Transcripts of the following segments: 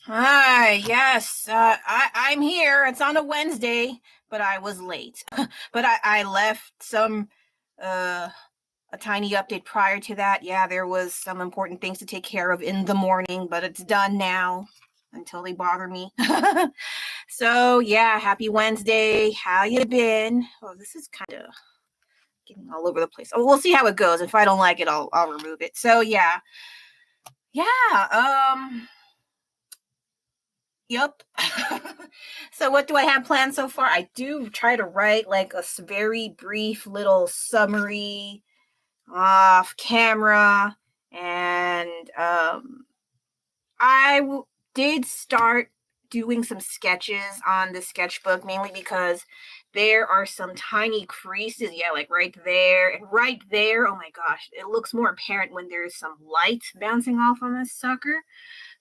Hi, yes, I'm here. It's on a Wednesday, but I was late. But I left uh, a tiny update prior to that. Yeah, there was some important things to take care of in the morning, but it's done now until they bother me. So yeah, happy Wednesday. How you been? Oh, this is kind of getting all over the place. Oh, we'll see how it goes. If I don't like it, I'll remove it. So yeah, yeah. Yep. So what do I have planned so far? I do try to write like a very brief little summary off camera, and did start doing some sketches on the sketchbook, mainly because there are some tiny creases. Yeah, like right there and right there. Oh my gosh, it looks more apparent when there's some light bouncing off on this sucker.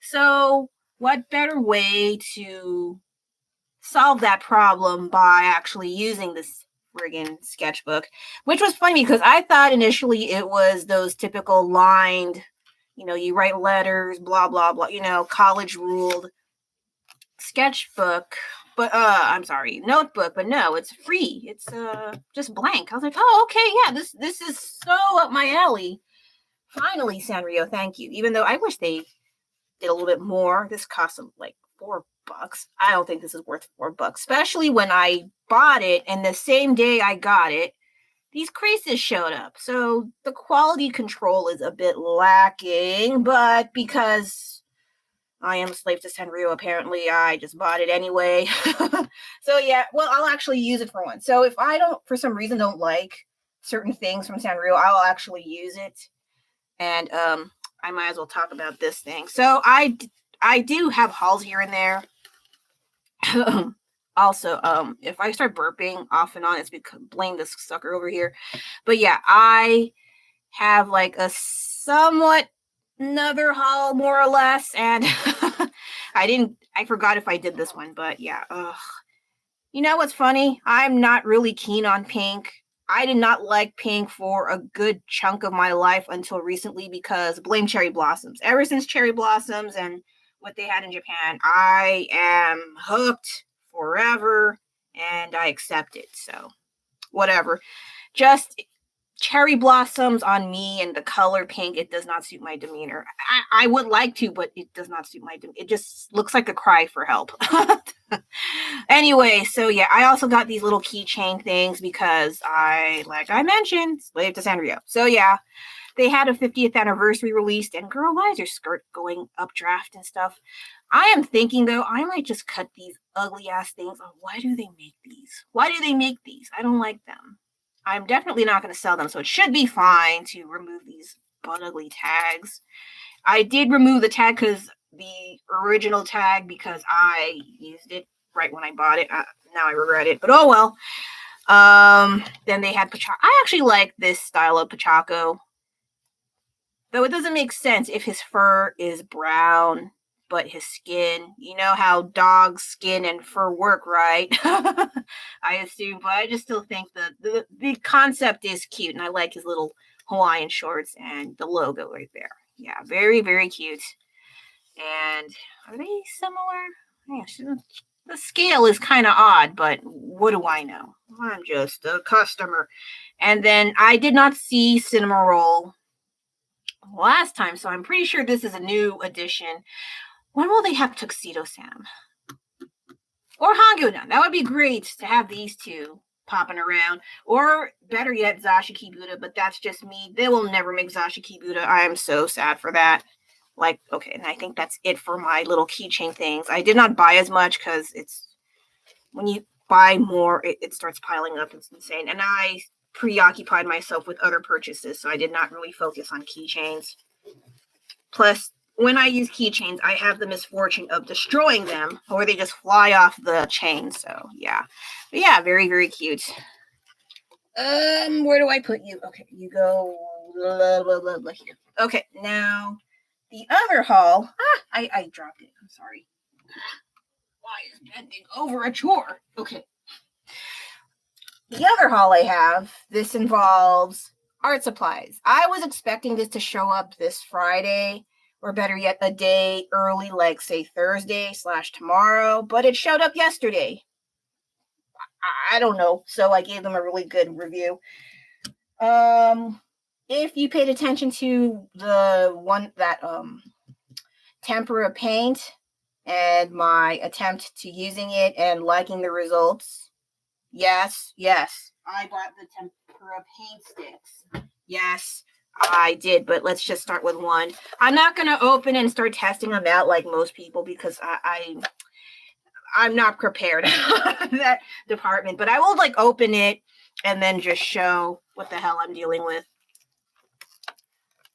So, what better way to solve that problem by actually using this friggin' sketchbook? Which was funny because I thought initially it was those typical lined, you write letters, blah, blah, blah, college ruled sketchbook. But I'm sorry, notebook, but no, it's free. It's just blank. I was like, oh, okay, yeah, this is so up my alley. Finally, Sanrio, thank you. Even though I wish they did a little bit more. This cost them like $4. I don't think this is worth $4, especially when I bought it and the same day I got it, these creases showed up. So the quality control is a bit lacking, but because I am a slave to Sanrio, apparently I just bought it anyway. So yeah, well, I'll actually use it for once. So if I don't, for some reason, don't like certain things from Sanrio, I'll actually use it. And I might as well talk about this thing. So I do have hauls here and there. Also, if I start burping off and on, it's because blame this sucker over here. But yeah, I have like a somewhat another haul, more or less, and I forgot if I did this one, but yeah. You know what's funny? I'm not really keen on pink. I did not like pink for a good chunk of my life until recently because blame cherry blossoms. Ever since cherry blossoms and what they had in Japan, I am hooked forever and I accept it. So, whatever. Just cherry blossoms on me and the color pink, it does not suit my demeanor. I would like to, but it does not suit my demeanor. It just looks like a cry for help. Anyway, so yeah, I also got these little keychain things because like I mentioned, slave to Sanrio. So yeah, they had a 50th anniversary released, and girl, why is your skirt going updraft and stuff? I am thinking though, I might just cut these ugly ass things. Oh, why do they make these? Why do they make these? I don't like them. I'm definitely not going to sell them, so it should be fine to remove these butt ugly tags. I did remove the tag because the original tag because I used it right when I bought it. Now I regret it, but oh well. Then they had Pachaco. I actually like this style of Pachaco, though it doesn't make sense if his fur is brown, but his skin, you know how dogs' skin and fur work, right? I assume, but I just still think the concept is cute, and I like his little Hawaiian shorts and the logo right there. Yeah, very, very cute. And are they similar? Yeah, the scale is kind of odd, but what do I know? I'm just a customer. And then I did not see Cinnamoroll last time, so I'm pretty sure this is a new edition. When will they have Tuxedo Sam? Or Hangyudan? That would be great to have these two popping around. Or better yet, Zashiki Buddha, but that's just me. They will never make Zashiki Buddha. I am so sad for that. Like, okay, and I think that's it for my little keychain things. I did not buy as much because it's when you buy more, it starts piling up. It's insane. And I preoccupied myself with other purchases, so I did not really focus on keychains. Plus, when I use keychains, I have the misfortune of destroying them, or they just fly off the chain. So yeah, but yeah, very, very cute. Where do I put you? Okay, you go blah, blah, blah, blah, here. Okay, now the other haul. I dropped it. I'm sorry. Why is bending over a chore? Okay. The other haul I have, this involves art supplies. I was expecting this to show up this Friday, or better yet, a day early, like say Thursday/tomorrow, but it showed up yesterday. I don't know. So I gave them a really good review. If you paid attention to the one that tempera paint and my attempt to using it and liking the results, yes, I bought the tempera paint sticks. Yes, I did, but let's just start with one. I'm not going to open and start testing them out like most people because I'm not prepared that department, but I will like open it and then just show what the hell I'm dealing with.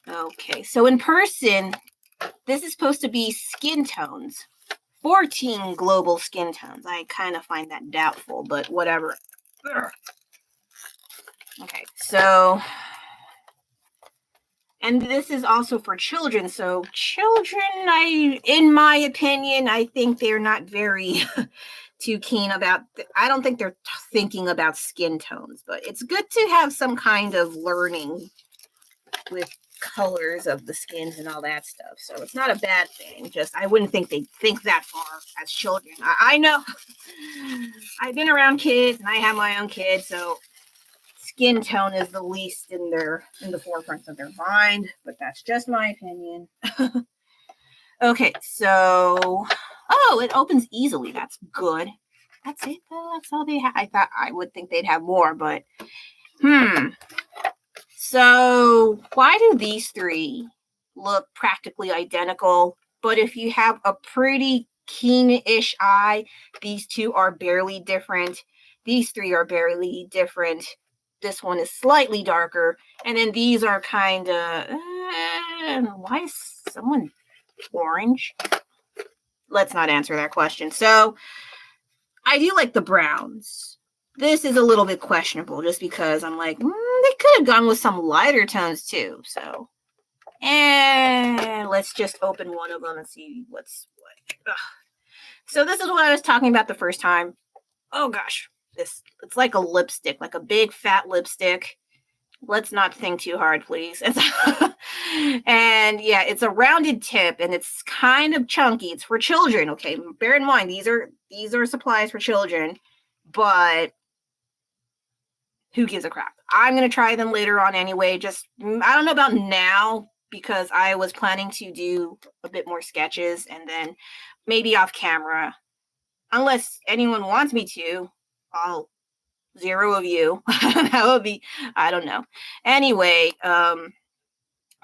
Okay, so in person, this is supposed to be skin tones. 14 global skin tones. I kind of find that doubtful, but whatever. Okay, so, and this is also for children. So children, in my opinion, I think they're not very too keen about, I don't think they're thinking about skin tones, but it's good to have some kind of learning with colors of the skins and all that stuff. So it's not a bad thing. Just I wouldn't think they'd think that far as children. I know. I've been around kids and I have my own kids, so skin tone is the least in the forefront of their mind, but that's just my opinion. Okay, so it opens easily. That's good. That's it though. That's all they have. I thought I would think they'd have more, but So why do these three look practically identical? But if you have a pretty keen-ish eye, these two are barely different. These three are barely different. This one is slightly darker. And then these are kind of... why is someone orange? Let's not answer that question. So I do like the browns. This is a little bit questionable just because I'm like, they could have gone with some lighter tones too. So, and let's just open one of them and see what's what. Ugh. So this is what I was talking about the first time. Oh gosh, it's like a lipstick, like a big fat lipstick. Let's not think too hard, please. And yeah, it's a rounded tip and it's kind of chunky. It's for children. Okay, bear in mind these are supplies for children, but who gives a crap? I'm going to try them later on anyway. Just, I don't know about now because I was planning to do a bit more sketches and then maybe off camera. Unless anyone wants me to, I'll 0 of you. That would be, I don't know. Anyway,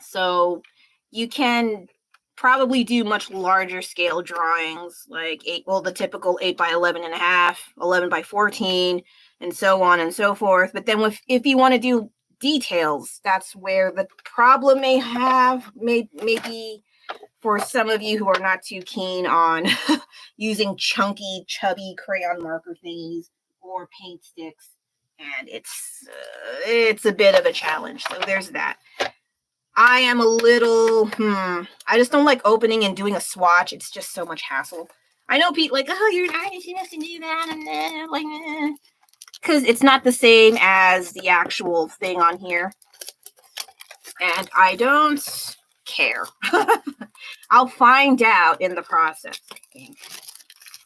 so you can probably do much larger scale drawings like the typical 8x11.5, 11x14, and so on and so forth. But then if you want to do details, that's where the problem maybe for some of you who are not too keen on using chunky, chubby crayon marker thingies or paint sticks, and it's a bit of a challenge. So there's that. I am a little, I just don't like opening and doing a swatch. It's just so much hassle. I know Pete, like, oh, you're not supposed to do that, and like, because it's not the same as the actual thing on here, and I don't care. I'll find out in the process, I think.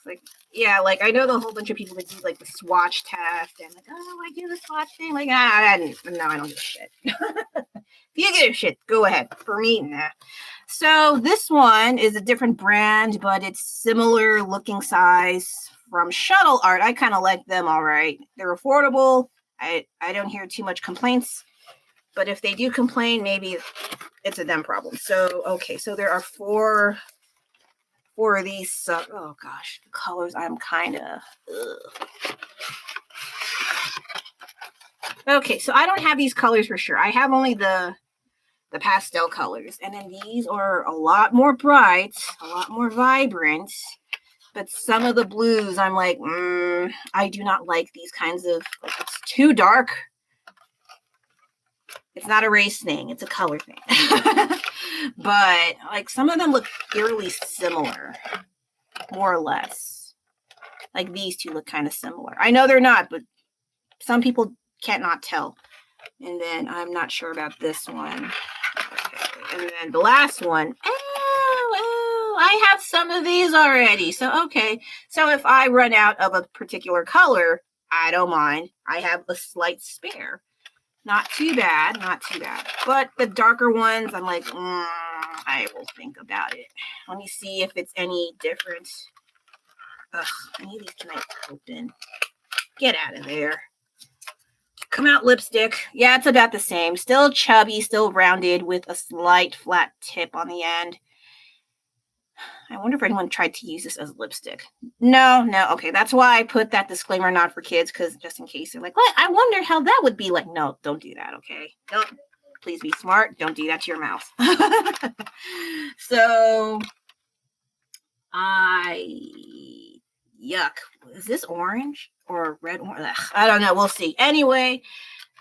Like, yeah, like I know the whole bunch of people that do like the swatch test and like, oh, I do the swatch thing. Like, I don't give a shit. If you give a shit, go ahead. For me, nah. So this one is a different brand, but it's similar looking size from Shuttle Art. I kind of like them, all right. They're affordable. I don't hear too much complaints, but if they do complain, maybe it's a them problem. So okay, so there are four of these. Oh gosh, the colors. I'm kind of. Okay, so I don't have these colors for sure. I have only the pastel colors, and then these are a lot more bright, a lot more vibrant. But some of the blues, I'm like, I do not like these kinds of. Like, it's too dark. It's not a race thing; it's a color thing. But like some of them look eerily similar, more or less. Like these two look kind of similar. I know they're not, but some people can't not tell. And then I'm not sure about this one. Okay. And then the last one, Oh, I have some of these already. So, okay. So if I run out of a particular color, I don't mind. I have a slight spare. Not too bad, not too bad. But the darker ones, I'm like, I will think about it. Let me see if it's any different. Ugh, any of these can I open? Get out of there. Come Out lipstick. Yeah, it's about the same. Still chubby, still rounded with a slight flat tip on the end. I wonder if anyone tried to use this as lipstick. No. Okay, that's why I put that disclaimer not for kids, because just in case they're like, what? I wonder how that would be like. No, don't do that, okay? Don't. Please be smart. Don't do that to your mouth. So, yuck. Is this orange or red? I don't know. We'll see. Anyway,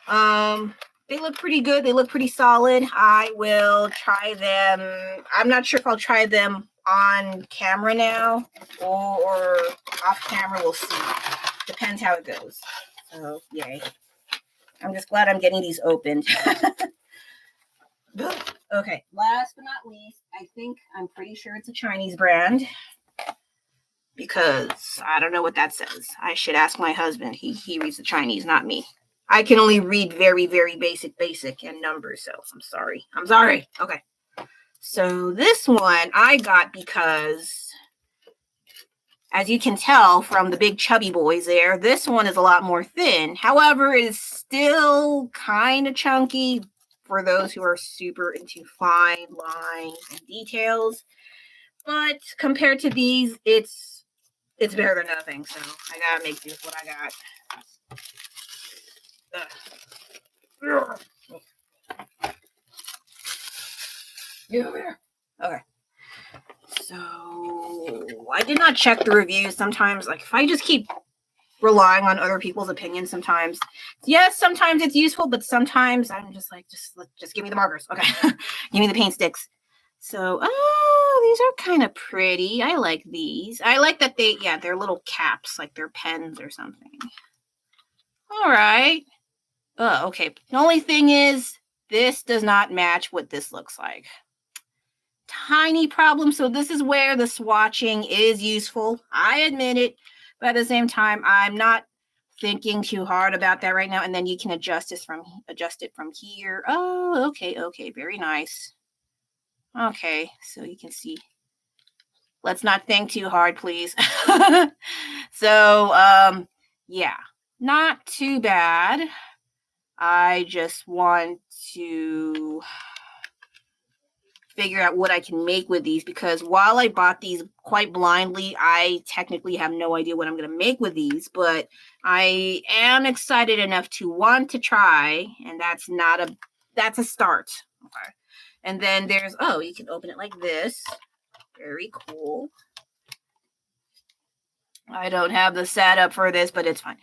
they look pretty good. They look pretty solid. I will try them. I'm not sure if I'll try them on camera now or off camera. We'll see. Depends how it goes. So, yay. I'm just glad I'm getting these opened. Okay, last but not least, I'm pretty sure it's a Chinese brand because I don't know what that says. I should ask my husband. He reads the Chinese, not me. I can only read very, very basic and numbers, so I'm sorry. Okay. So this one I got because, as you can tell from the big chubby boys there, this one is a lot more thin. However, it is still kind of chunky for those who are super into fine lines and details. But compared to these, it's better than nothing. So I gotta make do with what I got. Okay. So I did not check the reviews. Sometimes, like if I just keep relying on other people's opinions, sometimes it's useful, but sometimes I'm just like, just give me the markers. Okay. Give me the paint sticks. So, these are kind of pretty. I like these. I like that they're little caps, like they're pens or something. All right. Oh, okay. The only thing is, this does not match what this looks like. Tiny problem. So this is where the swatching is useful. I admit it, but at the same time, I'm not thinking too hard about that right now. And then you can adjust it from here. Oh, okay. Very nice. Okay, so you can see. Let's not think too hard, please. So, yeah, not too bad. I just want to figure out what I can make with these, because while I bought these quite blindly, I technically have no idea what I'm going to make with these, but I am excited enough to want to try, and that's a start. Okay. And then there's, you can open it like this. Very cool. I don't have the setup for this, but it's fine.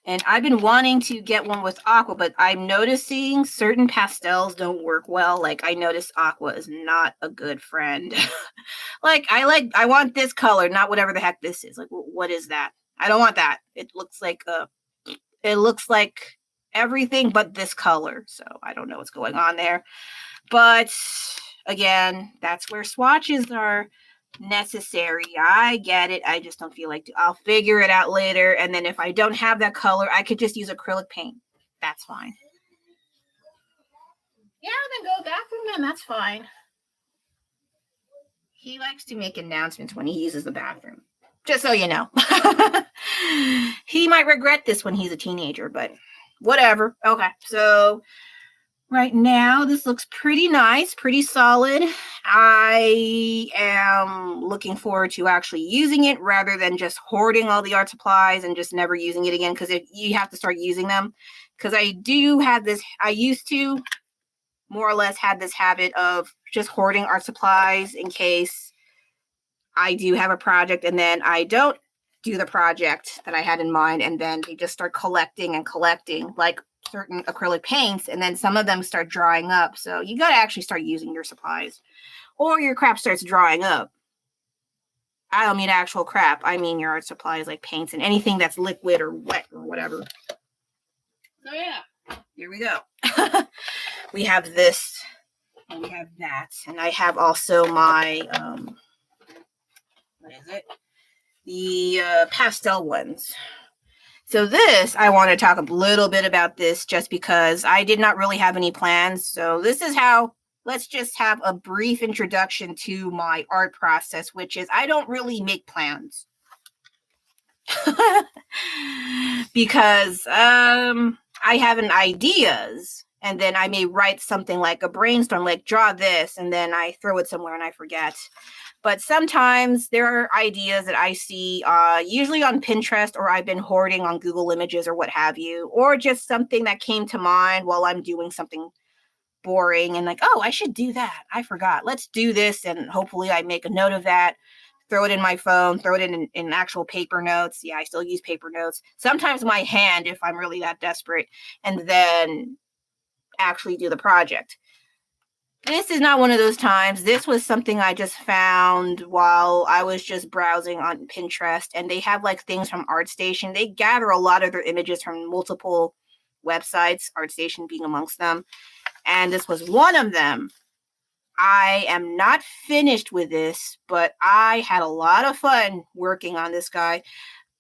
And I've been wanting to get one with aqua, but I'm noticing certain pastels don't work well. Like I noticed aqua is not a good friend. I want this color, not whatever the heck this is. Like, what is that? I don't want that. It looks like everything but this color. So I don't know what's going on there. But again, that's where swatches are necessary. I get it. I just don't feel like I'll figure it out later. And then if I don't have that color, I could just use acrylic paint. That's fine. Yeah, then go bathroom then. That's fine. He likes to make announcements when he uses the bathroom. Just so you know. He might regret this when he's a teenager, but whatever. Okay, so right now, this looks pretty nice, pretty solid. I am looking forward to actually using it rather than just hoarding all the art supplies and just never using it again, because you have to start using them. Because I used to more or less had this habit of just hoarding art supplies in case I do have a project and then I don't do the project that I had in mind, and then they just start collecting, like certain acrylic paints, and then some of them start drying up. So you got to actually start using your supplies or your crap starts drying up. I don't mean actual crap. I mean your art supplies like paints and anything that's liquid or wet or whatever. So yeah, here we go. We have this and we have that. And I have also my what is it? The pastel ones. So this, I want to talk a little bit about this just because I did not really have any plans. So this is how, let's just have a brief introduction to my art process, which is I don't really make plans. Because I have an ideas and then I may write something like a brainstorm, like draw this, and then I throw it somewhere and I forget. But sometimes there are ideas that I see usually on Pinterest, or I've been hoarding on Google Images or what have you, or just something that came to mind while I'm doing something boring and like, oh, I should do that. I forgot. Let's do this. And hopefully I make a note of that, throw it in my phone, throw it in actual paper notes. Yeah, I still use paper notes. Sometimes my hand if I'm really that desperate, and then actually do the project. This is not one of those times. This was something I just found while I was just browsing on Pinterest, and they have like things from ArtStation. They gather a lot of their images from multiple websites, ArtStation being amongst them, and this was one of them. I am not finished with this, but I had a lot of fun working on this guy.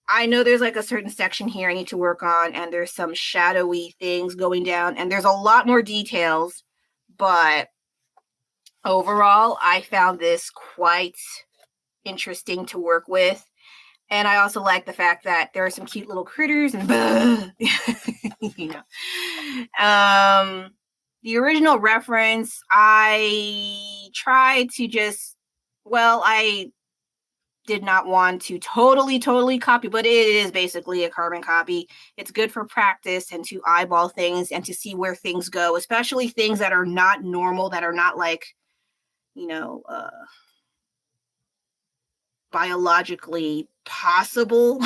I know there's like a certain section here I need to work on, and there's some shadowy things going down, and there's a lot more details, but overall, I found this quite interesting to work with. And I also like the fact that there are some cute little critters and you know. The original reference, I tried to just, well, I did not want to totally copy, but it is basically a carbon copy. It's good for practice and to eyeball things and to see where things go, especially things that are not normal, that are not like, biologically possible.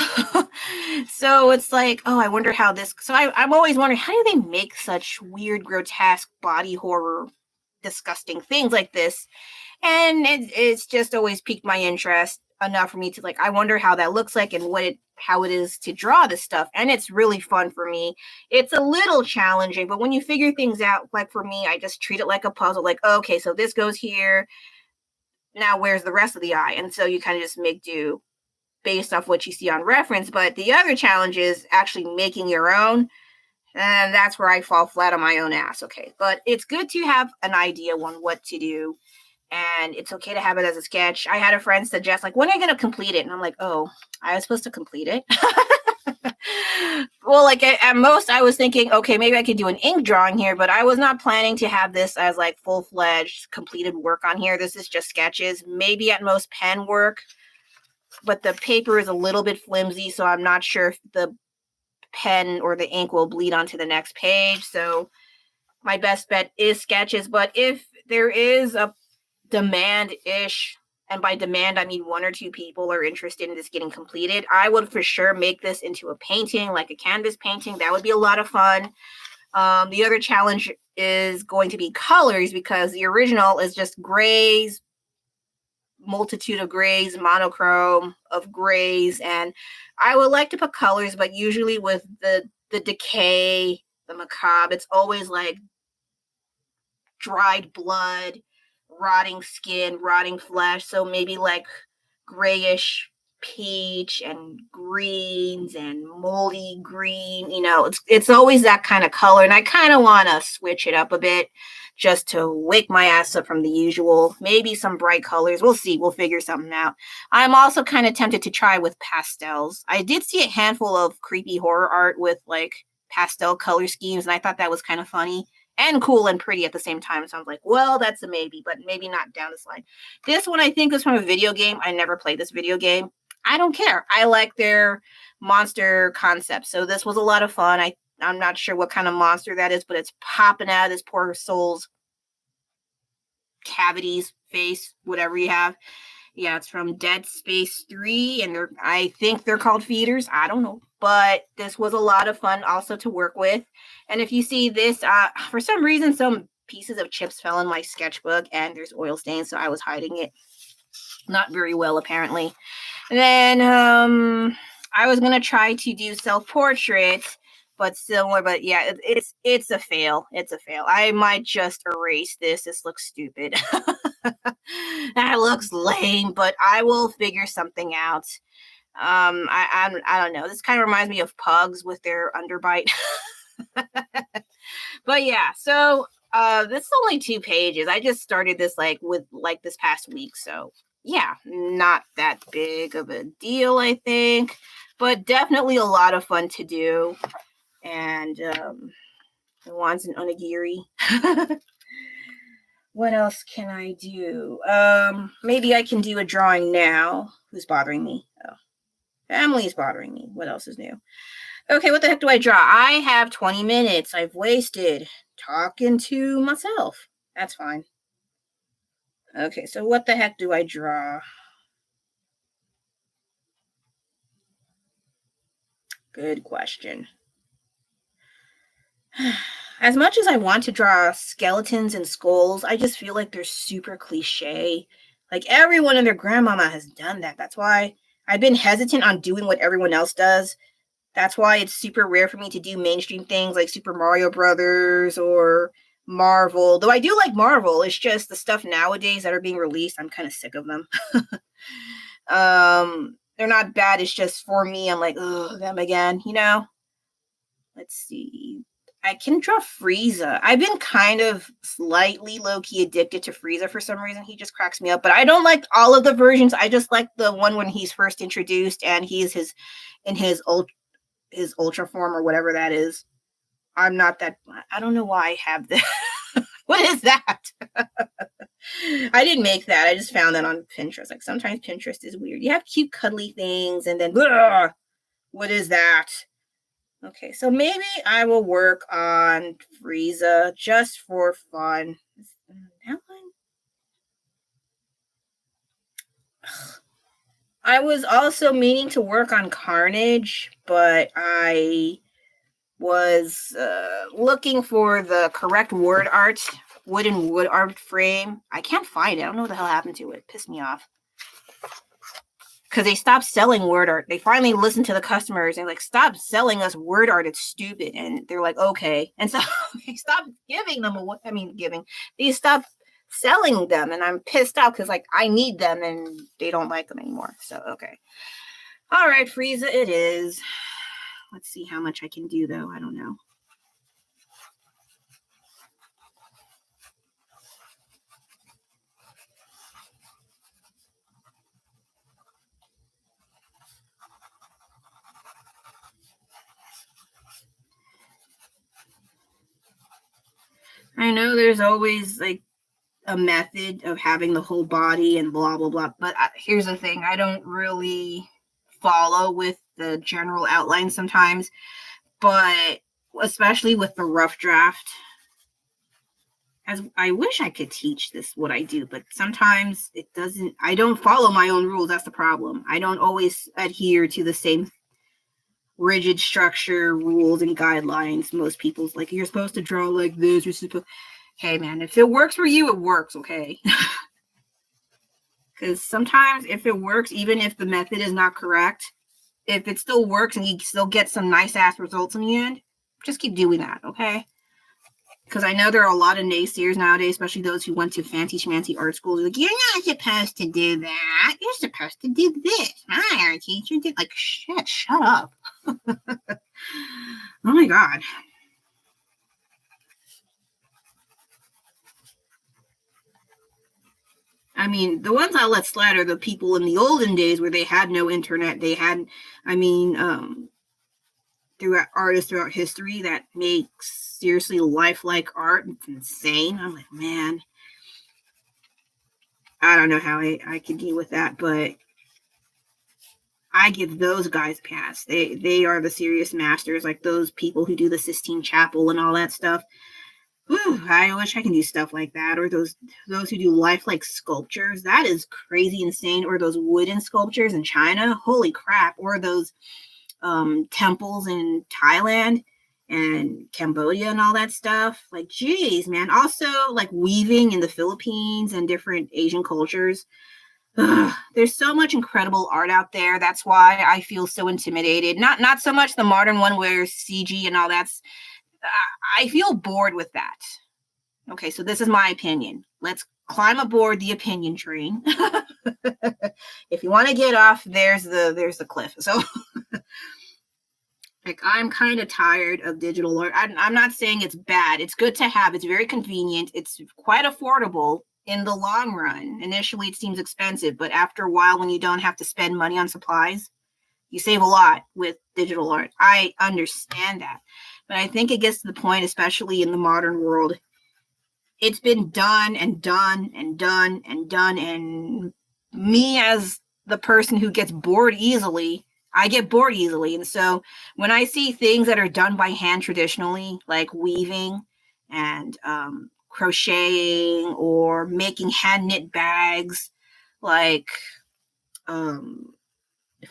So it's like, oh, I wonder how this. So I'm always wondering, how do they make such weird, grotesque, body horror, disgusting things like this? And it's just always piqued my interest enough for me to like, I wonder how that looks like and how it is to draw this stuff. And it's really fun for me. It's a little challenging, but when you figure things out, like for me, I just treat it like a puzzle. Like, okay, so this goes here. Now where's the rest of the eye? And so you kind of just make do based off what you see on reference. But the other challenge is actually making your own. And that's where I fall flat on my own ass. Okay. But it's good to have an idea on what to do. And it's okay to have it as a sketch. I had a friend suggest, like, when are you going to complete it? And I'm like, oh, I was supposed to complete it. Well, like at most I was thinking, okay, maybe I could do an ink drawing here, but I was not planning to have this as like full-fledged completed work on here. This is just sketches, maybe at most pen work, but the paper is a little bit flimsy, so I'm not sure if the pen or the ink will bleed onto the next page. So my best bet is sketches, but if there is a demand-ish, and by demand, I mean 1 or 2 people are interested in this getting completed, I would for sure make this into a painting, like a canvas painting. That would be a lot of fun. The other challenge is going to be colors, because the original is just grays, multitude of grays, monochrome of grays, and I would like to put colors, but usually with the decay, the macabre, it's always like dried blood, rotting skin, rotting flesh. So maybe like grayish peach and greens and moldy green. It's always that kind of color. And I kind of want to switch it up a bit just to wake my ass up from the usual. Maybe some bright colors. We'll see. We'll figure something out. I'm also kind of tempted to try with pastels. I did see a handful of creepy horror art with like pastel color schemes, and I thought that was kind of funny and cool and pretty at the same time. So I was like, well, that's a maybe, but maybe not down this line. This one I think is from a video game. I never played this video game. I don't care. I like their monster concept. So this was a lot of fun. I'm not sure what kind of monster that is, but it's popping out of this poor soul's cavities, face, whatever you have. Yeah, it's from Dead Space 3, and I think they're called feeders. I don't know. But this was a lot of fun also to work with. And if you see this, for some reason, some pieces of chips fell in my sketchbook, and there's oil stains, so I was hiding it. Not very well, apparently. And then I was going to try to do self-portraits, but similar. But yeah, it's a fail. It's a fail. I might just erase this. This looks stupid. That looks lame, but I will figure something out. I don't know. This kind of reminds me of pugs with their underbite. But yeah, so this is only 2 pages. I just started this like this past week, so yeah, not that big of a deal, I think, but definitely a lot of fun to do. And it wants an onigiri. What else can I do? Maybe I can do a drawing now. Who's bothering me? Oh, family is bothering me. What else is new? Okay, what the heck do I draw? I have 20 minutes I've wasted talking to myself. That's fine. Okay, so what the heck do I draw? Good question. As much as I want to draw skeletons and skulls, I just feel like they're super cliche. Like everyone and their grandmama has done that. That's why I've been hesitant on doing what everyone else does. That's why it's super rare for me to do mainstream things like Super Mario Brothers or Marvel. Though I do like Marvel, it's just the stuff nowadays that are being released, I'm kind of sick of them. They're not bad. It's just for me, I'm like, oh, them again, you know? Let's see. I can draw Frieza. I've been kind of slightly low-key addicted to Frieza for some reason. He just cracks me up. But I don't like all of the versions. I just like the one when he's first introduced and he's in his ultra form or whatever that is. I'm not that. I don't know why I have this. What is that? I didn't make that. I just found that on Pinterest. Like sometimes Pinterest is weird. You have cute cuddly things and then what is that? Okay, so maybe I will work on Frieza just for fun. That one? I was also meaning to work on Carnage, but I was looking for the correct wood art frame. I can't find it. I don't know what the hell happened to it. It pissed me off. Because they stopped selling word art. They finally listened to the customers and like, stop selling us word art. It's stupid. And they're like, okay. And so they stopped giving them they stopped selling them. And I'm pissed off because like I need them and they don't like them anymore. So, okay. All right, Frieza, it is. Let's see how much I can do though. I don't know. I know there's always like a method of having the whole body and blah, blah, blah. But here's the thing. I don't really follow with the general outline sometimes, but especially with the rough draft, as I wish I could teach this what I do, but sometimes it doesn't. I don't follow my own rules. That's the problem. I don't always adhere to the same rigid structure, rules, and guidelines. Most people's like, you're supposed to draw like this. You're supposed. Hey, man, if it works for you, it works. Okay. Because sometimes if it works, even if the method is not correct, if it still works and you still get some nice ass results in the end, just keep doing that. Okay. Because I know there are a lot of naysayers nowadays, especially those who went to fancy schmancy art schools. Like, you're not supposed to do that. You're supposed to do this. My art teacher did. Like, shit, shut up. Oh my God. I mean, the ones I let slide are the people in the olden days where they had no internet. They had, throughout artists throughout history that makes seriously lifelike art. It's insane. I'm like, man, I don't know how I can deal with that, but I give those guys a pass. They are the serious masters, like those people who do the Sistine Chapel and all that stuff. Whew, I wish I can do stuff like that. Or those who do lifelike sculptures. That is crazy insane. Or those wooden sculptures in China. Holy crap. Or those temples in Thailand and Cambodia and all that stuff. Like, geez, man. Also, like weaving in the Philippines and different Asian cultures. Ugh, there's so much incredible art out there. That's why I feel so intimidated. Not so much the modern one where CG and all that's. I feel bored with that. Okay, so this is my opinion. Let's climb aboard the opinion train. If you want to get off, there's the cliff. So like, I'm kind of tired of digital art. I'm not saying it's bad. It's good to have. It's very convenient. It's quite affordable in the long run. Initially, it seems expensive, but after a while, when you don't have to spend money on supplies, you save a lot with digital art. I understand that. But I think it gets to the point, especially in the modern world, it's been done and done and done and done. And me, as the person who gets bored easily, I get bored easily. And so when I see things that are done by hand traditionally, like weaving and crocheting or making hand knit bags, like,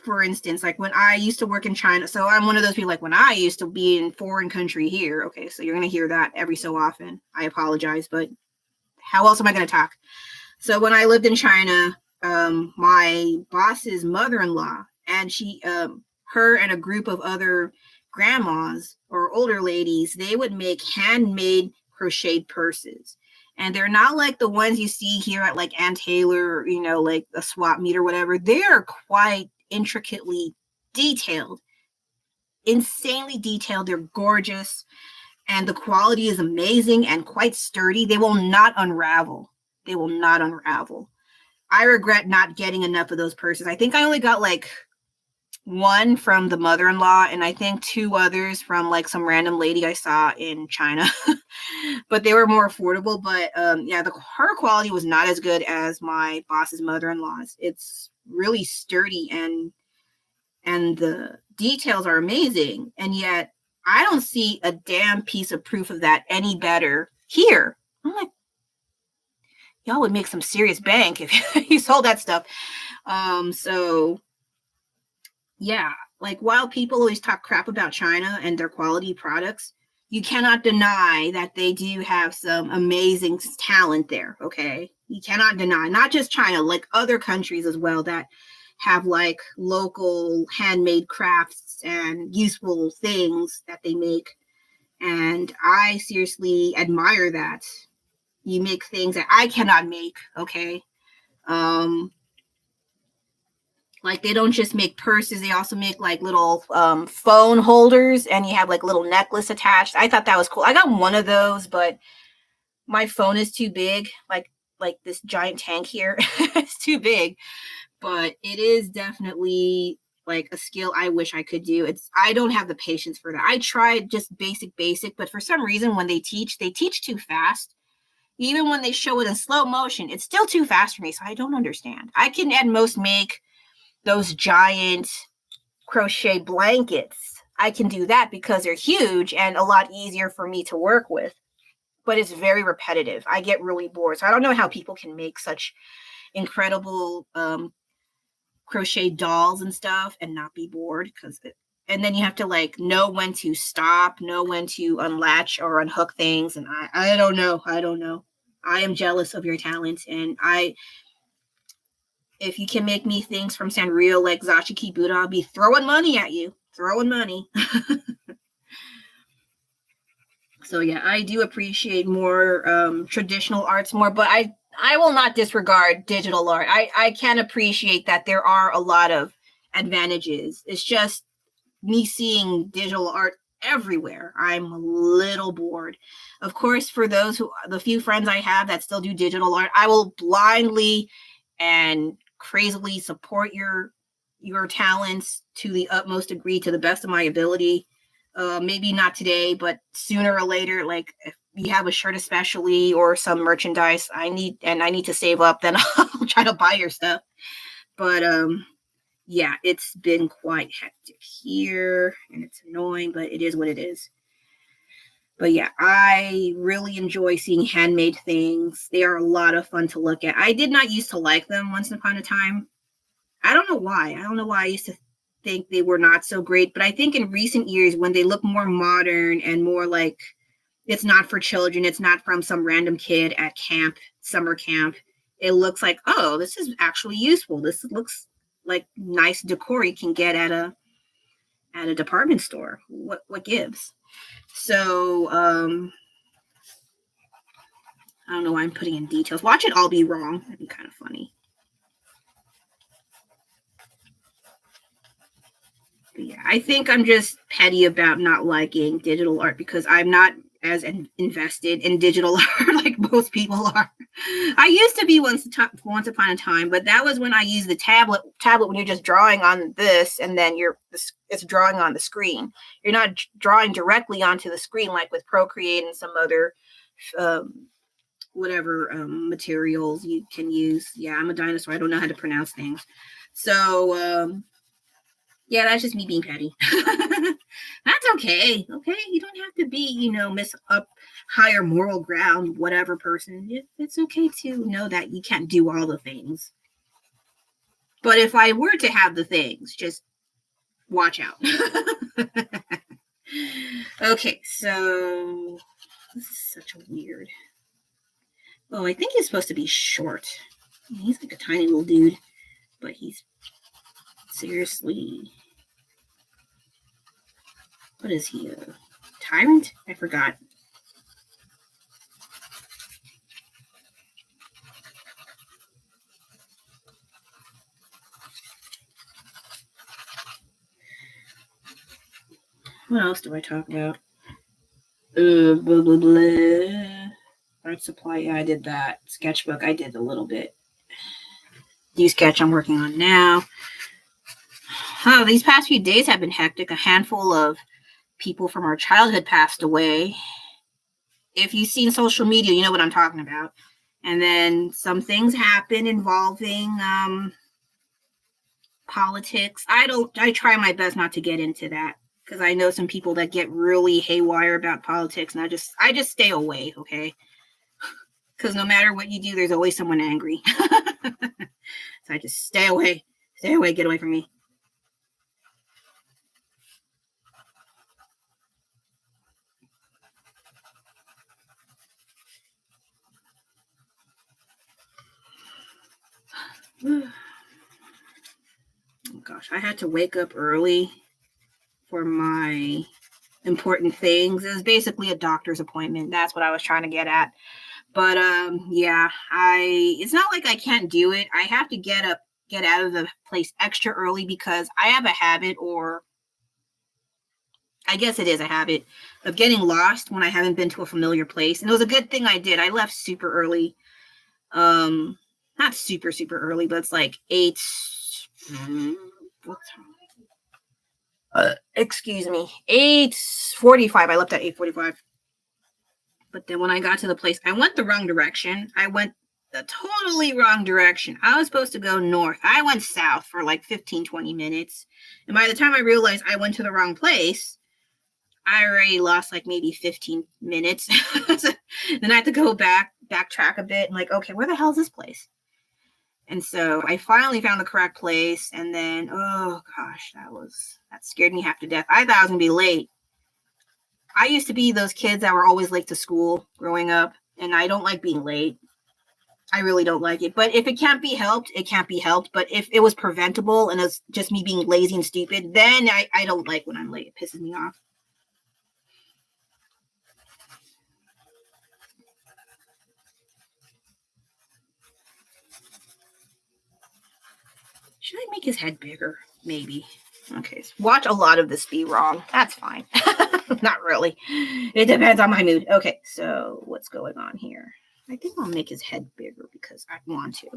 for instance, like when I used to work in China, so I'm one of those people, like when I used to be in foreign country here. Okay, so you're going to hear that every so often. I apologize, but how else am I going to talk? So when I lived in China, my boss's mother-in-law, and her and a group of other grandmas or older ladies, they would make handmade crocheted purses. And they're not like the ones you see here at like Ann Taylor, or, like a swap meet or whatever. They're quite intricately detailed, insanely detailed. They're gorgeous. And the quality is amazing and quite sturdy. They will not unravel. They will not unravel. I regret not getting enough of those purses. I think I only got like one from the mother-in-law, and I think two others from like some random lady I saw in China. But they were more affordable. But yeah, her quality was not as good as my boss's mother-in-law's. It's really sturdy, and the details are amazing. And yet I don't see a damn piece of proof of that any better here. I'm like, y'all would make some serious bank if you sold that stuff. So yeah, like while people always talk crap about China and their quality products, you cannot deny that they do have some amazing talent there. Okay. You cannot deny, not just China, like other countries as well that have like local handmade crafts and useful things that they make. And I seriously admire that. You make things that I cannot make. Okay. Like they don't just make purses, they also make like little phone holders, and you have like little necklace attached. I thought that was cool. I got one of those, but my phone is too big, like this giant tank here. It's too big. But it is definitely like a skill I wish I could do. I don't have the patience for that. I tried just basic, but for some reason when they teach too fast. Even when they show it in slow motion, it's still too fast for me. So I don't understand. I can at most make those giant crochet blankets. I can do that because they're huge and a lot easier for me to work with. But it's very repetitive. I get really bored. So I don't know how people can make such incredible crochet dolls and stuff and not be bored, and then you have to like know when to stop, know when to unlatch or unhook things. And I don't know. I am jealous of your talent. And if you can make me things from Sanrio like Zashiki Buddha, I'll be throwing money at you. Throwing money. So yeah, I do appreciate more traditional arts more, but I will not disregard digital art. I can appreciate that there are a lot of advantages. It's just me seeing digital art everywhere, I'm a little bored. Of course, for the few friends I have that still do digital art, I will blindly and crazily support your talents to the utmost degree, to the best of my ability. Maybe not today, but sooner or later, like if you have a shirt especially or some merchandise I need to save up, then I'll try to buy your stuff. But yeah, it's been quite hectic here and it's annoying, but it is what it is. But yeah, I really enjoy seeing handmade things. They are a lot of fun to look at. I did not used to like them once upon a time. I don't know why. I used to think they were not so great, but I think in recent years, when they look more modern and more like it's not for children, it's not from some random kid at camp, summer camp, it looks like, oh, this is actually useful. This looks like nice decor you can get at a department store. What gives? So I don't know why I'm putting in details. Watch it all be wrong. That'd be kind of funny. But yeah, I think I'm just petty about not liking digital art because I'm not as invested in digital art like most people are. I used to be once upon a time, but that was when I used the tablet when you're just drawing on this and then it's drawing on the screen. You're not drawing directly onto the screen like with Procreate and some other materials you can use. Yeah, I'm a dinosaur. I don't know how to pronounce things. So yeah, that's just me being petty. That's okay. Okay, you don't have to be, miss up higher moral ground, whatever person. It's okay to know that you can't do all the things. But if I were to have the things, just watch out. Okay, so this is such a weird. Oh, I think he's supposed to be short. He's like a tiny little dude, but he's seriously. What is he? A tyrant? I forgot. What else do I talk about? Blah, blah, blah. Art supply, yeah, I did that. Sketchbook, I did a little bit. D-Sketch I'm working on now. Oh, these past few days have been hectic. A handful of people from our childhood passed away. If you've seen social media, you know what I'm talking about. And then some things happen involving politics. I try my best not to get into that because I know some people that get really haywire about politics, and I just stay away, okay? Because no matter what you do, there's always someone angry. So I just stay away, get away from me. Oh gosh, I had to wake up early for my important things. It was basically a doctor's appointment. That's what I was trying to get at. But yeah, it's not like I can't do it. I have to get out of the place extra early because I have a habit, or I guess it is a habit, of getting lost when I haven't been to a familiar place. And it was a good thing I did. I left super early. Not super, super early, but it's like 8. Excuse me, 8:45. I left at 8:45. But then when I got to the place, I went the wrong direction. I went the totally wrong direction. I was supposed to go north. I went south for like 15, 20 minutes. And by the time I realized I went to the wrong place, I already lost like maybe 15 minutes. Then I had to go backtrack a bit and like, okay, where the hell is this place? And so I finally found the correct place. And then, oh gosh, that scared me half to death. I thought I was gonna be late. I used to be those kids that were always late to school growing up, and I don't like being late. I really don't like it. But if it can't be helped, it can't be helped. But if it was preventable and it's just me being lazy and stupid, then I don't like when I'm late. It pisses me off. Should I make his head bigger? Maybe. Okay, so watch a lot of this be wrong. That's fine. Not really. It depends on my mood. Okay, so what's going on here? I think I'll make his head bigger because I want to.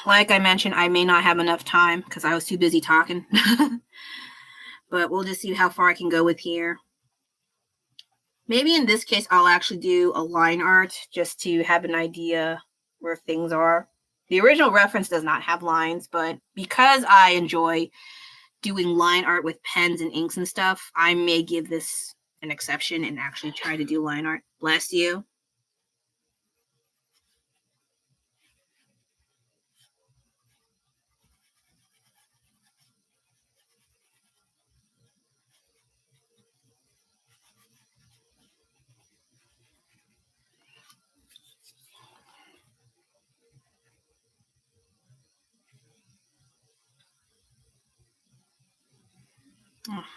Like I mentioned, I may not have enough time because I was too busy talking. But we'll just see how far I can go with here. Maybe in this case, I'll actually do a line art just to have an idea where things are. The original reference does not have lines, but because I enjoy doing line art with pens and inks and stuff, I may give this an exception and actually try to do line art. Bless you.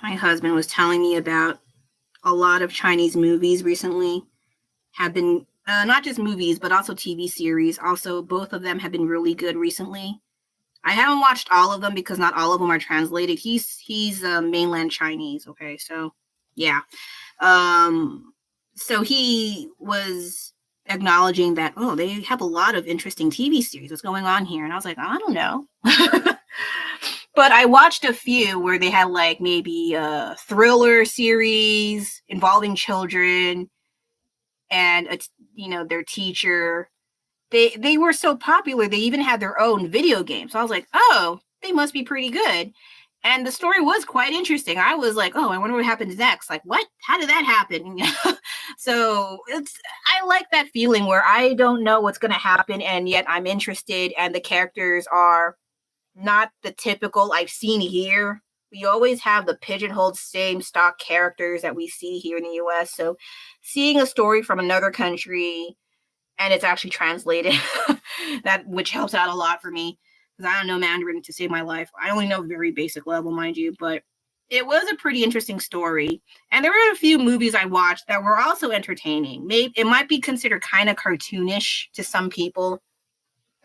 My husband was telling me about a lot of Chinese movies recently have been not just movies, but also TV series. Also, both of them have been really good recently. I haven't watched all of them because not all of them are translated. He's mainland Chinese. Okay, so yeah. So he was acknowledging that they have a lot of interesting TV series. What's going on here? And I was like, I don't know. But I watched a few where they had like maybe a thriller series involving children and their teacher. They were so popular they even had their own video game. So I was like, oh, they must be pretty good. And the story was quite interesting. I was like, oh, I wonder what happens next. Like, what? How did that happen? So I like that feeling where I don't know what's going to happen, and yet I'm interested, and the characters are not the typical I've seen here. We always have the pigeonholed same stock characters that we see here in the US. So seeing a story from another country and it's actually translated, which helps out a lot for me because I don't know Mandarin to save my life. I only know very basic level, mind you, but it was a pretty interesting story. And there were a few movies I watched that were also entertaining. Maybe it might be considered kind of cartoonish to some people.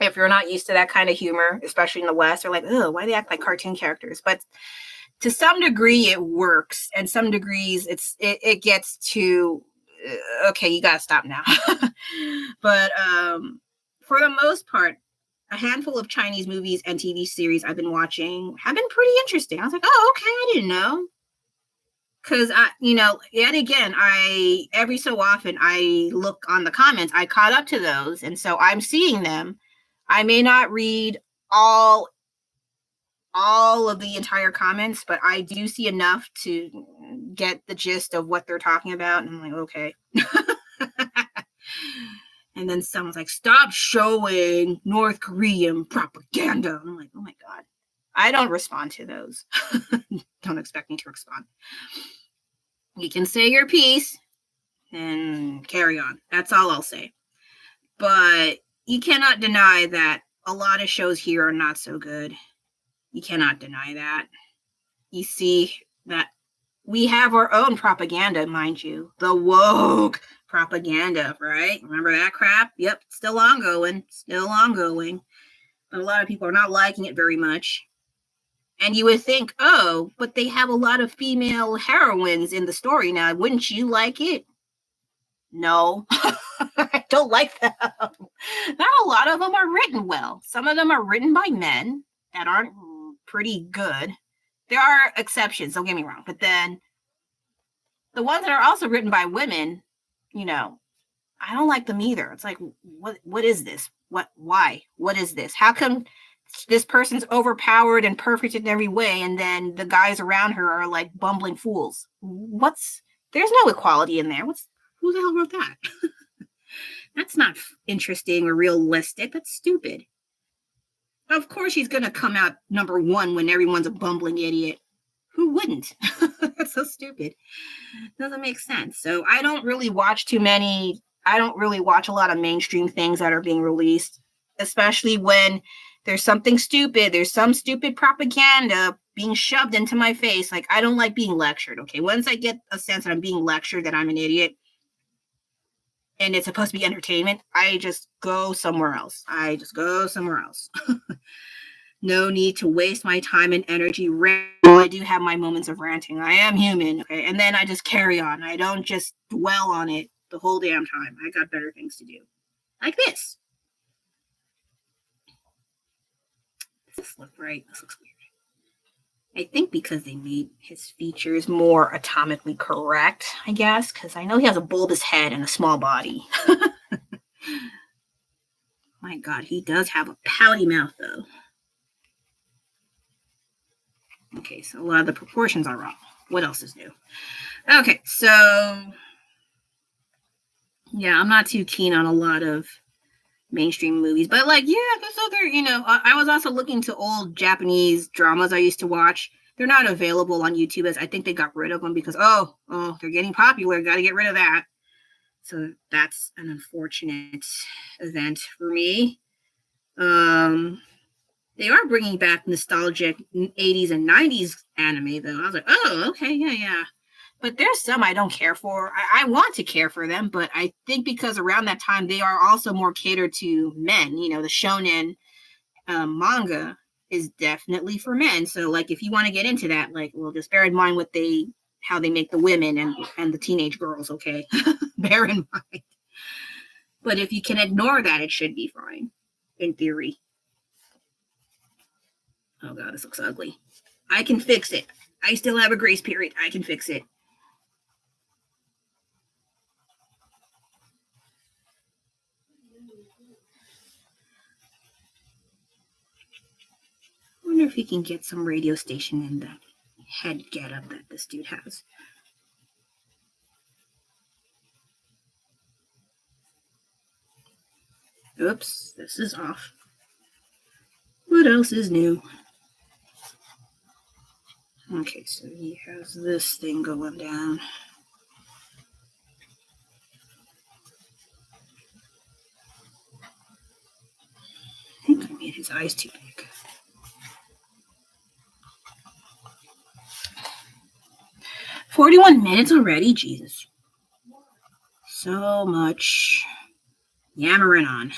If you're not used to that kind of humor, especially in the West, they're like, oh, why do they act like cartoon characters? But to some degree, it works. And some degrees, it gets to, okay, you got to stop now. But for the most part, a handful of Chinese movies and TV series I've been watching have been pretty interesting. I was like, oh, okay, I didn't know. Because, yet again, every so often I look on the comments. I caught up to those. And so I'm seeing them. I may not read all of the entire comments, but I do see enough to get the gist of what they're talking about. And I'm like, okay. And then someone's like, stop showing North Korean propaganda. I'm like, oh my God. I don't respond to those. Don't expect me to respond. You can say your piece and carry on. That's all I'll say. But you cannot deny that a lot of shows here are not so good. You cannot deny that. You see that we have our own propaganda, mind you. The woke propaganda, right? Remember that crap? Yep, still ongoing. But a lot of people are not liking it very much. And you would think, oh, but they have a lot of female heroines in the story now. Wouldn't you like it? No, I don't like them. Not a lot of them are written well. Some of them are written by men that aren't pretty good. There are exceptions, don't get me wrong. But then the ones that are also written by women, I don't like them either. It's like, what is this? Why? What is this? How come this person's overpowered and perfect in every way, and then the guys around her are like bumbling fools? There's no equality in there. Who the hell wrote that? That's not interesting or realistic. That's stupid. Of course she's going to come out number one when everyone's a bumbling idiot. Who wouldn't? That's so stupid. Doesn't make sense. So I don't really watch a lot of mainstream things that are being released, especially when there's something stupid. There's some stupid propaganda being shoved into my face. Like, I don't like being lectured. Okay. Once I get a sense that I'm being lectured, that I'm an idiot, and it's supposed to be entertainment, I just go somewhere else. No need to waste my time and energy. I do have my moments of ranting. I am human, okay? And then I just carry on. I don't just dwell on it the whole damn time. I got better things to do. Like this. Does this look right? This looks weird. I think because they made his features more atomically correct, I guess, because I know he has a bulbous head and a small body. My God, he does have a pouty mouth, though. Okay, so a lot of the proportions are wrong. What else is new? Okay, so yeah, I'm not too keen on a lot of mainstream movies, but like, yeah, there's other, I was also looking to old Japanese dramas I used to watch. They're not available on YouTube, as I think they got rid of them because, they're getting popular. Got to get rid of that. So that's an unfortunate event for me. And They are bringing back nostalgic 80s and 90s anime, though. I was like, oh, okay, yeah. But there's some I don't care for. I want to care for them, but I think because around that time, they are also more catered to men. You know, the shonen manga is definitely for men. So, like, if you want to get into that, like, well, just bear in mind how they make the women and the teenage girls, okay? Bear in mind. But if you can ignore that, it should be fine, in theory. Oh, God, this looks ugly. I can fix it. I still have a grace period. I can fix it. I wonder if he can get some radio station in that head getup that this dude has. Oops, this is off. What else is new? Okay, so he has this thing going down. I think I made his eyes too big. $41 already? Jesus. So much yammering on.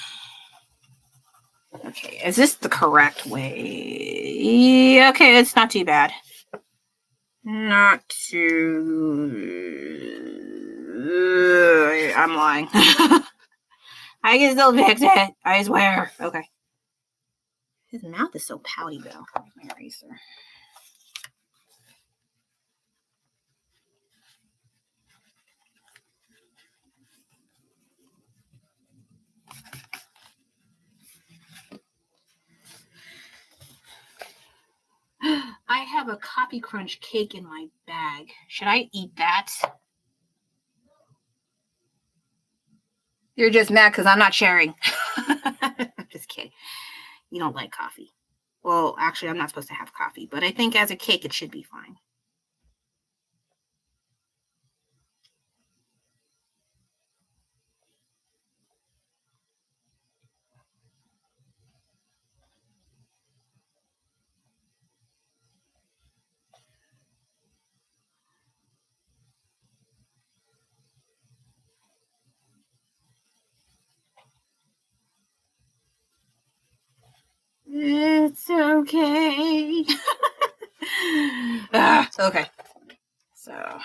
Okay, is this the correct way? Okay, it's not too bad. Not too... I'm lying. I can still fix it. I swear. Okay. His mouth is so pouty, though. My eraser. I have a Coffee Crunch cake in my bag. Should I eat that? You're just mad because I'm not sharing. I'm just kidding. You don't like coffee. Well, actually, I'm not supposed to have coffee, but I think as a cake, it should be fine. It's okay. Okay. So.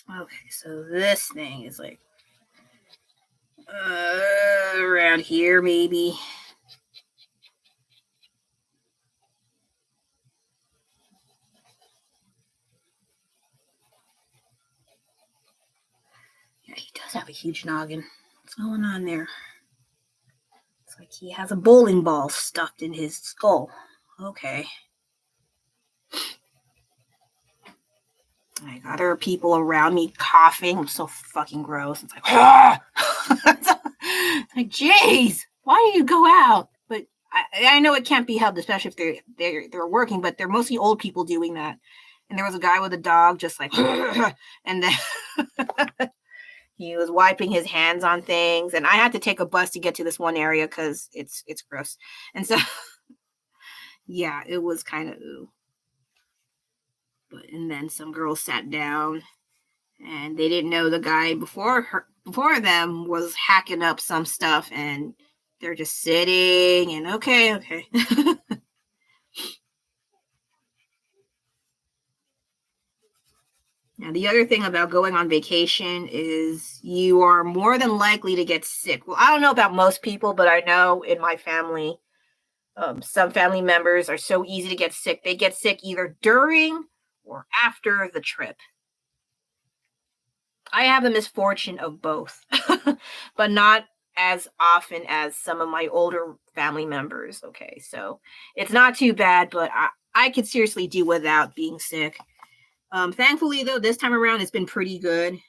Okay, so this thing is like around here, maybe. Yeah, he does have a huge noggin. What's going on there? It's like he has a bowling ball stuffed in his skull. Okay. Like other people around me coughing. It's so fucking gross. It's like, ah! It's like, jeez, why do you go out? But I know it can't be helped, especially if they're working. But they're mostly old people doing that. And there was a guy with a dog, just like, and then he was wiping his hands on things. And I had to take a bus to get to this one area because it's gross. And so, yeah, it was kind of ooh. And then some girls sat down and they didn't know the guy before them was hacking up some stuff, and they're just sitting and okay. Now, the other thing about going on vacation is you are more than likely to get sick. Well, I don't know about most people, but I know in my family, some family members are so easy to get sick. They get sick either during or after the trip. I have the misfortune of both, but not as often as some of my older family members. Okay, so it's not too bad, but I could seriously do without being sick. Thankfully, though, this time around it's been pretty good.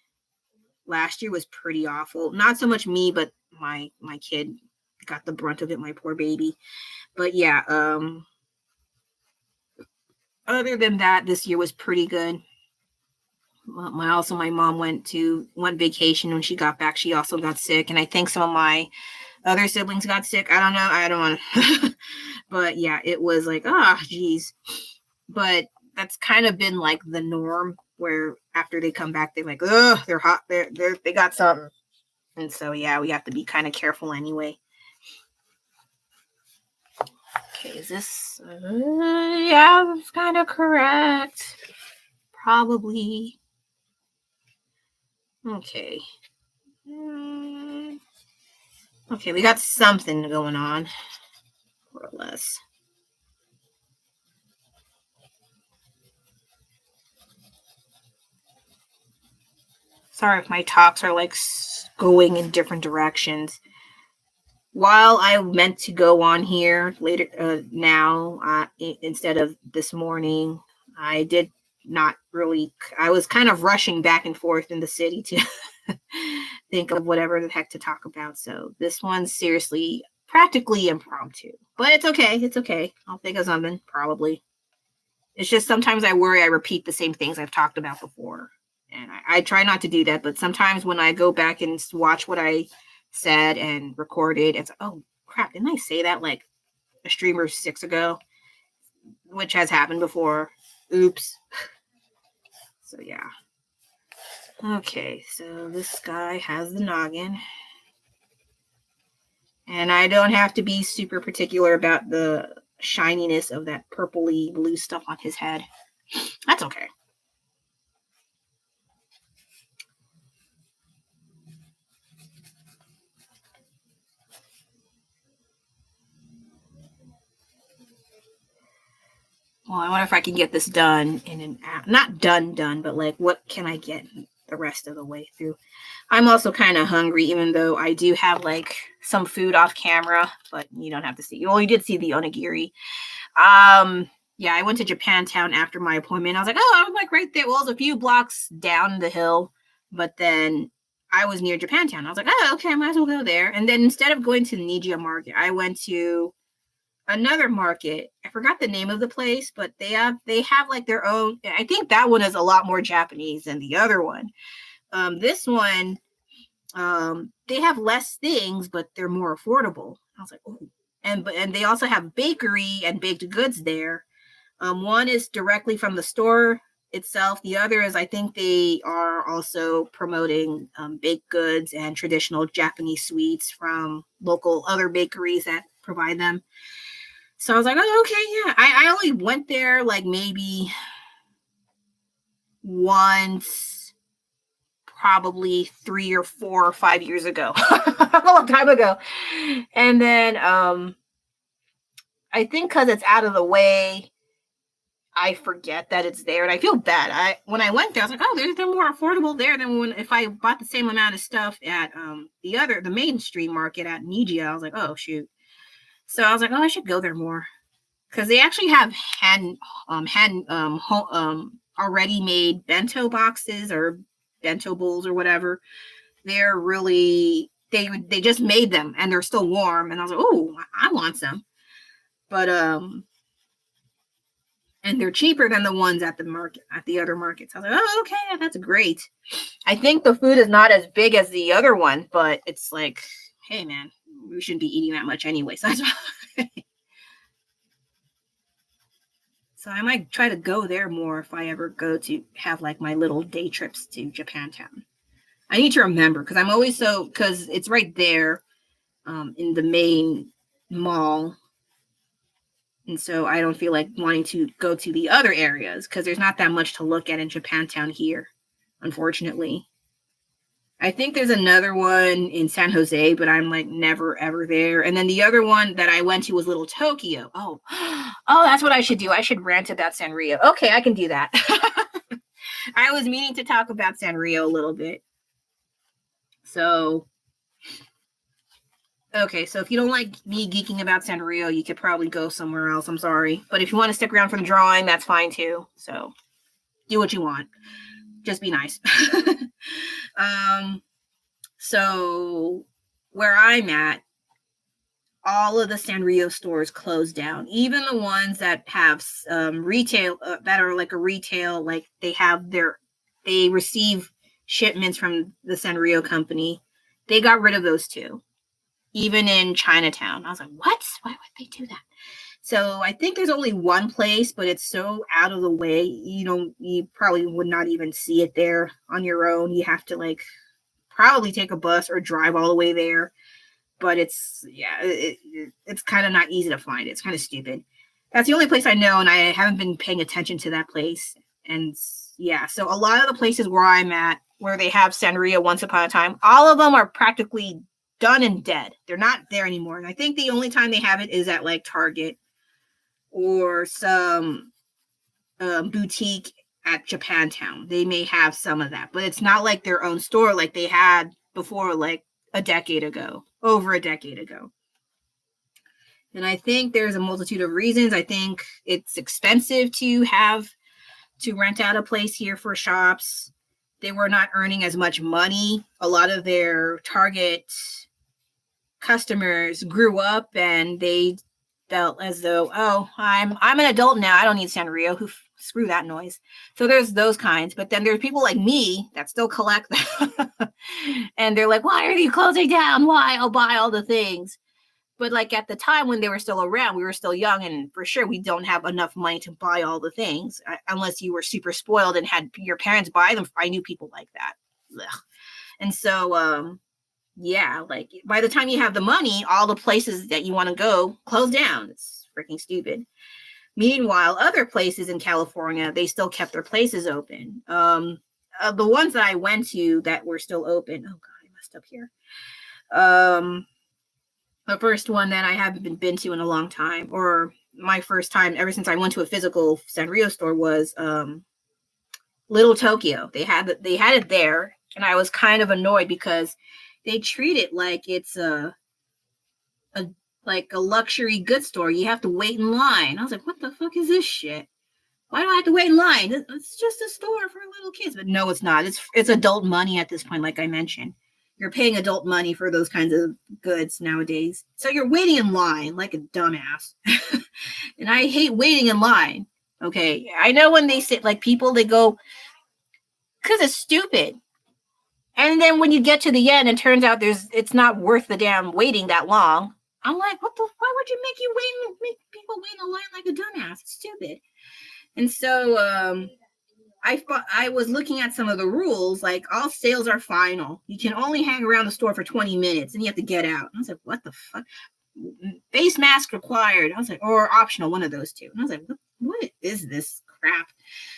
Last year was pretty awful. Not so much me, but my kid got the brunt of it, my poor baby. But yeah, other than that, this year was pretty good. My mom went vacation. When she got back, she also got sick, and I think some of my other siblings got sick. I don't know. I don't want to. But yeah, it was like, geez. But that's kind of been like the norm, where after they come back, they're like, they're hot. They got something. And so, yeah, we have to be kind of careful anyway. Okay, is this? Yeah, that's kind of correct. Probably. Okay. Okay, we got something going on, more or less. Sorry if my talks are like going in different directions. While I meant to go on here later now, instead of this morning, I did not really. I was kind of rushing back and forth in the city to think of whatever the heck to talk about. So this one's seriously practically impromptu, but it's okay. It's okay. I'll think of something probably. It's just sometimes I worry I repeat the same things I've talked about before. And I try not to do that, but sometimes when I go back and watch what I said and recorded, it's oh crap, didn't I say that like a stream or 6 ago? Which has happened before. Oops. So yeah. Okay, so this guy has the noggin. And I don't have to be super particular about the shininess of that purpley blue stuff on his head. That's okay. Well, I wonder if I can get this done in an hour. Not done, but like, what can I get the rest of the way through? I'm also kind of hungry, even though I do have like some food off camera, but you don't have to see. Well, you did see the onigiri. Yeah, I went to Japantown after my appointment. I was like, oh, I'm like right there. Well, it's a few blocks down the hill, but then I was near Japantown. I was like, oh, okay, I might as well go there. And then instead of going to the Nijia market, I went to another market. I forgot the name of the place, but they have like their own. I think that one is a lot more Japanese than the other one. This one, they have less things, but they're more affordable. I was like, oh, and they also have bakery and baked goods there. One is directly from the store itself. The other is, I think they are also promoting baked goods and traditional Japanese sweets from local other bakeries that provide them. So I was like, oh, okay, yeah. I only went there like maybe once, probably 3 or 4 or 5 years ago, a long time ago. And then I think because it's out of the way, I forget that it's there, and I feel bad. When I went there, I was like, oh, they're more affordable there than when if I bought the same amount of stuff at the mainstream market at Nijia. I was like, oh shoot. So I was like, oh, I should go there more, because they actually have already made bento boxes or bento bowls or whatever. They're really they just made them and they're still warm. And I was like, oh, I want some. But and they're cheaper than the ones at the other markets. I was like, oh, okay, that's great. I think the food is not as big as the other one, but it's like, hey man, we shouldn't be eating that much anyway. So that's why. So I might try to go there more if I ever go to have like my little day trips to Japantown. I need to remember, because I'm always because it's right there in the main mall. And so I don't feel like wanting to go to the other areas because there's not that much to look at in Japantown here, unfortunately. I think there's another one in San Jose, but I'm like never ever there. And then the other one that I went to was Little Tokyo. Oh, that's what I should do. I should rant about Sanrio. Okay, I can do that. I was meaning to talk about Sanrio a little bit. So Okay, so if you don't like me geeking about Sanrio, you could probably go somewhere else. I'm sorry. But if you want to stick around for the drawing, that's fine too. So do what you want. Just be nice. So where I'm at, all of the Sanrio stores closed down. Even the ones that have retail, that are like a retail, like they receive shipments from the Sanrio company. They got rid of those too. Even in Chinatown. I was like, what? Why would they do that? So I think there's only one place, but it's so out of the way, you probably would not even see it there on your own. You have to like probably take a bus or drive all the way there. But it's kind of not easy to find. It's kind of stupid. That's the only place I know, and I haven't been paying attention to that place. And yeah, so a lot of the places where I'm at, where they have Sanrio once upon a time, all of them are practically done and dead. They're not there anymore. And I think the only time they have it is at like Target or some boutique at Japantown. They may have some of that, but it's not like their own store like they had before, like over a decade ago. And I think there's a multitude of reasons. I think it's expensive to rent out a place here for shops. They were not earning as much money. A lot of their target customers grew up and they felt as though, oh, I'm an adult now. I don't need Sanrio. Screw that noise. So there's those kinds. But then there's people like me that still collect them. And they're like, why are you closing down? Why? I'll buy all the things. But like at the time when they were still around, we were still young, and for sure we don't have enough money to buy all the things unless you were super spoiled and had your parents buy them. I knew people like that. Ugh. And so, yeah, like by the time you have the money, all the places that you want to go close down. It's freaking stupid. Meanwhile, other places in California, they still kept their places open. The ones that I went to that were still open. Oh God, I messed up here. The first one that I haven't been to in a long time, or my first time ever since I went to a physical Sanrio store, was Little Tokyo. They had it there, and I was kind of annoyed because they treat it like it's a luxury goods store. You have to wait in line. I was like, what the fuck is this shit? Why do I have to wait in line? It's just a store for little kids. But no, it's not. It's adult money at this point, like I mentioned. You're paying adult money for those kinds of goods nowadays. So you're waiting in line like a dumbass. And I hate waiting in line. Okay. I know when they sit, like people, they go, because it's stupid. And then when you get to the end, it turns out it's not worth the damn waiting that long. I'm like, why would you make people wait in a line like a dumbass? It's stupid. And so, I was looking at some of the rules, like all sales are final. You can only hang around the store for 20 minutes and you have to get out. I was like, what the fuck? Face mask required. I was like, or optional, one of those two. And I was like, what is this crap?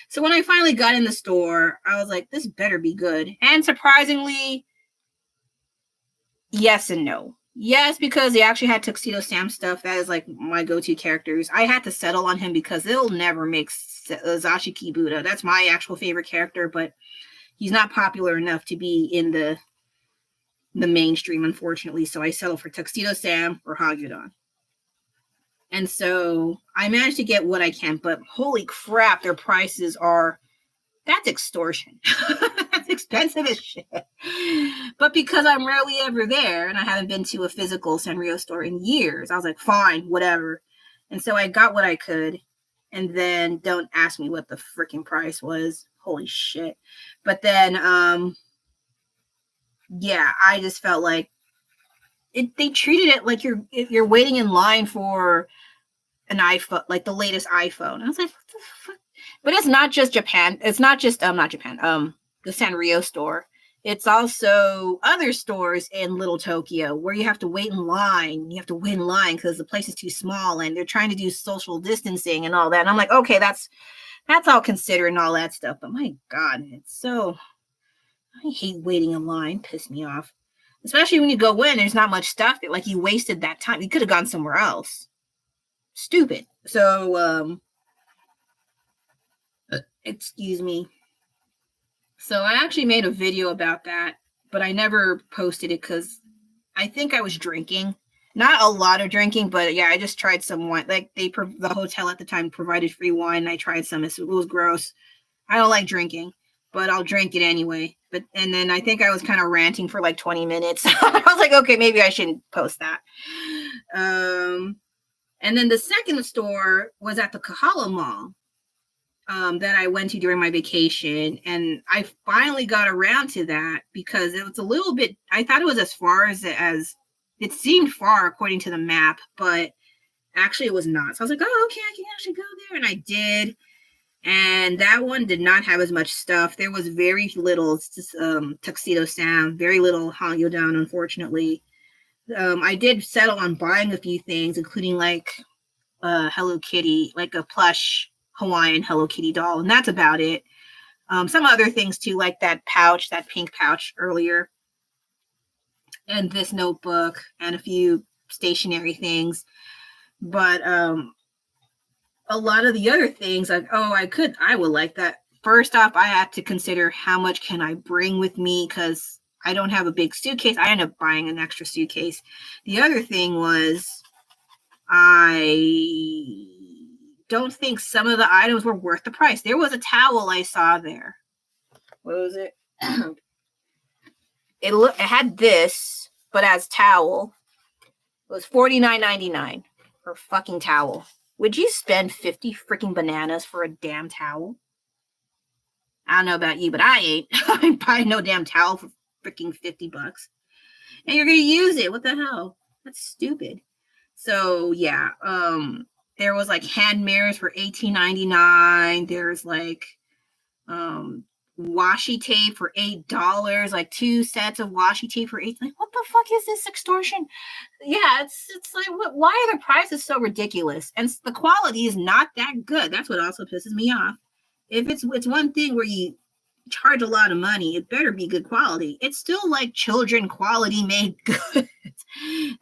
So when I finally got in the store, I was like, this better be good. And surprisingly, yes and no. Yes, because they actually had Tuxedo Sam stuff. That is like my go-to characters. I had to settle on him because they'll never make Zashiki Buddha. That's my actual favorite character, but he's not popular enough to be in the mainstream, unfortunately. So I settled for Tuxedo Sam or Hagudon. And so I managed to get what I can, but holy crap, their prices that's extortion. That's expensive as shit. But because I'm rarely ever there and I haven't been to a physical Sanrio store in years, I was like, fine, whatever. And so I got what I could. And then don't ask me what the freaking price was. Holy shit. But then, yeah, I just felt like they treated it like you're waiting in line for an iPhone, like the latest iPhone. I was like, what the fuck? But it's not just Japan. It's not just not Japan. The Sanrio store. It's also other stores in Little Tokyo where you have to wait in line. You have to wait in line because the place is too small and they're trying to do social distancing and all that. And I'm like, okay, that's all considered and all that stuff. But my God, I hate waiting in line. Piss me off. Especially when you go in, there's not much stuff. Like you wasted that time. You could have gone somewhere else. Stupid. So, excuse me. So I actually made a video about that, but I never posted it because I think I was drinking. not a lot of drinking, but yeah, I just tried some wine. Like the hotel at the time provided free wine. I tried some. It was gross. I don't like drinking, but I'll drink it anyway. And then I think I was kind of ranting for like 20 minutes. I was like, okay, maybe I shouldn't post that. And then the second store was at the Kahala Mall that I went to during my vacation. And I finally got around to that because it was a little bit, I thought it was as far as it seemed far according to the map, but actually it was not. So I was like, oh, okay, I can actually go there. And I did. And that one did not have as much stuff. There was very little Tuxedo Sam, very little Hangyo Down, unfortunately. I did settle on buying a few things, including like Hello Kitty, like a plush Hawaiian Hello Kitty doll, and that's about it. Some other things too, like that pouch, that pink pouch earlier, and this notebook, and a few stationery things. But a lot of the other things, like, oh, I would like that. First off, I had to consider how much can I bring with me because I don't have a big suitcase. I ended up buying an extra suitcase. The other thing was I don't think some of the items were worth the price. There was a towel I saw there. What was it? It had this, but as towel. It was $49.99 for a fucking towel. Would you spend 50 freaking bananas for a damn towel? I don't know about you, but I ain't. I ain't buying no damn towel for freaking $50. And you're gonna use it. What the hell? That's stupid. So yeah, there was like hand mirrors for $18.99. There's like washi tape for $8, like 2 sets of washi tape for $8. Like, what the fuck is this extortion? Yeah, it's like, why are the prices so ridiculous? And the quality is not that good. That's what also pisses me off. If it's one thing where you charge a lot of money, it better be good quality. It's still like children quality made goods.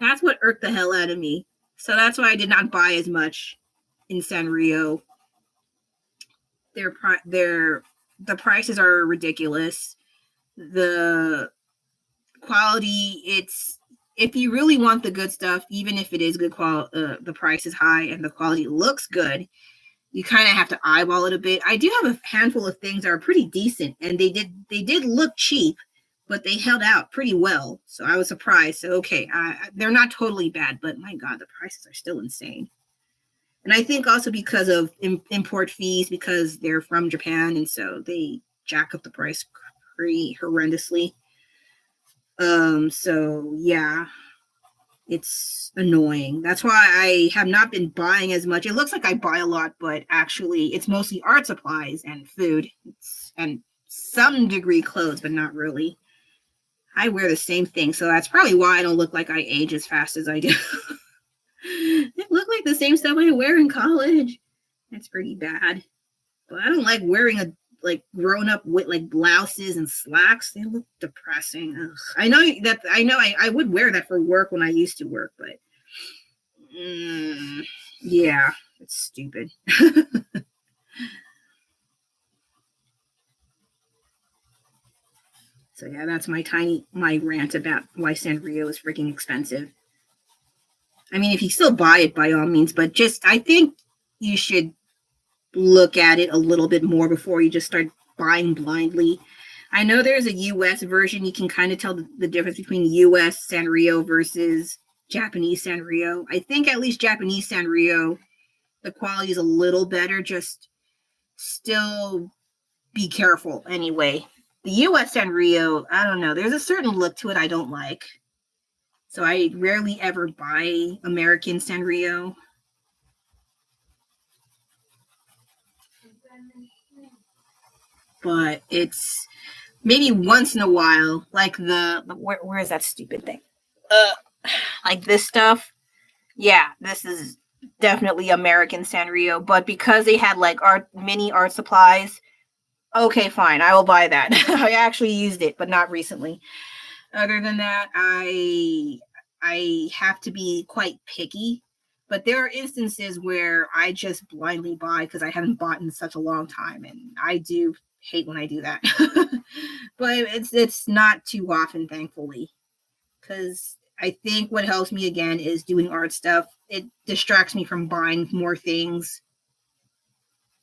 That's what irked the hell out of me. So that's why I did not buy as much in Sanrio. The prices are ridiculous. The quality, if you really want the good stuff, even if it is good quality, the price is high and the quality looks good, you kind of have to eyeball it a bit. I do have a handful of things that are pretty decent, and they did look cheap, but they held out pretty well. So I was surprised. So okay, they're not totally bad, but my God, the prices are still insane. And I think also because of import fees, because they're from Japan, and so they jack up the price pretty horrendously. So yeah, it's annoying. That's why I have not been buying as much. It looks like I buy a lot, but actually it's mostly art supplies and food and some degree clothes, but not really. I wear the same thing, so that's probably why I don't look like I age as fast as I do. They look like the same stuff I wear in college. That's pretty bad. But I don't like wearing grown up with like blouses and slacks. They look depressing. Ugh. I know I would wear that for work when I used to work, but yeah, it's stupid. So yeah, that's my rant about why Sanrio is freaking expensive. I mean, if you still buy it, by all means, but I think you should look at it a little bit more before you just start buying blindly. I know there's a US version. You can kind of tell the difference between US Sanrio versus Japanese Sanrio. I think at least Japanese Sanrio, the quality is a little better. Just still be careful anyway. The US Sanrio, I don't know. There's a certain look to it I don't like. So I rarely ever buy American Sanrio. But it's maybe once in a while, like where is that stupid thing? Like this stuff. Yeah, this is definitely American Sanrio. But because they had like mini art supplies, okay, fine, I will buy that. I actually used it, but not recently. Other than that, I have to be quite picky, but there are instances where I just blindly buy because I haven't bought in such a long time, and I do hate when I do that. But it's not too often, thankfully, because I think what helps me again is doing art stuff. It distracts me from buying more things.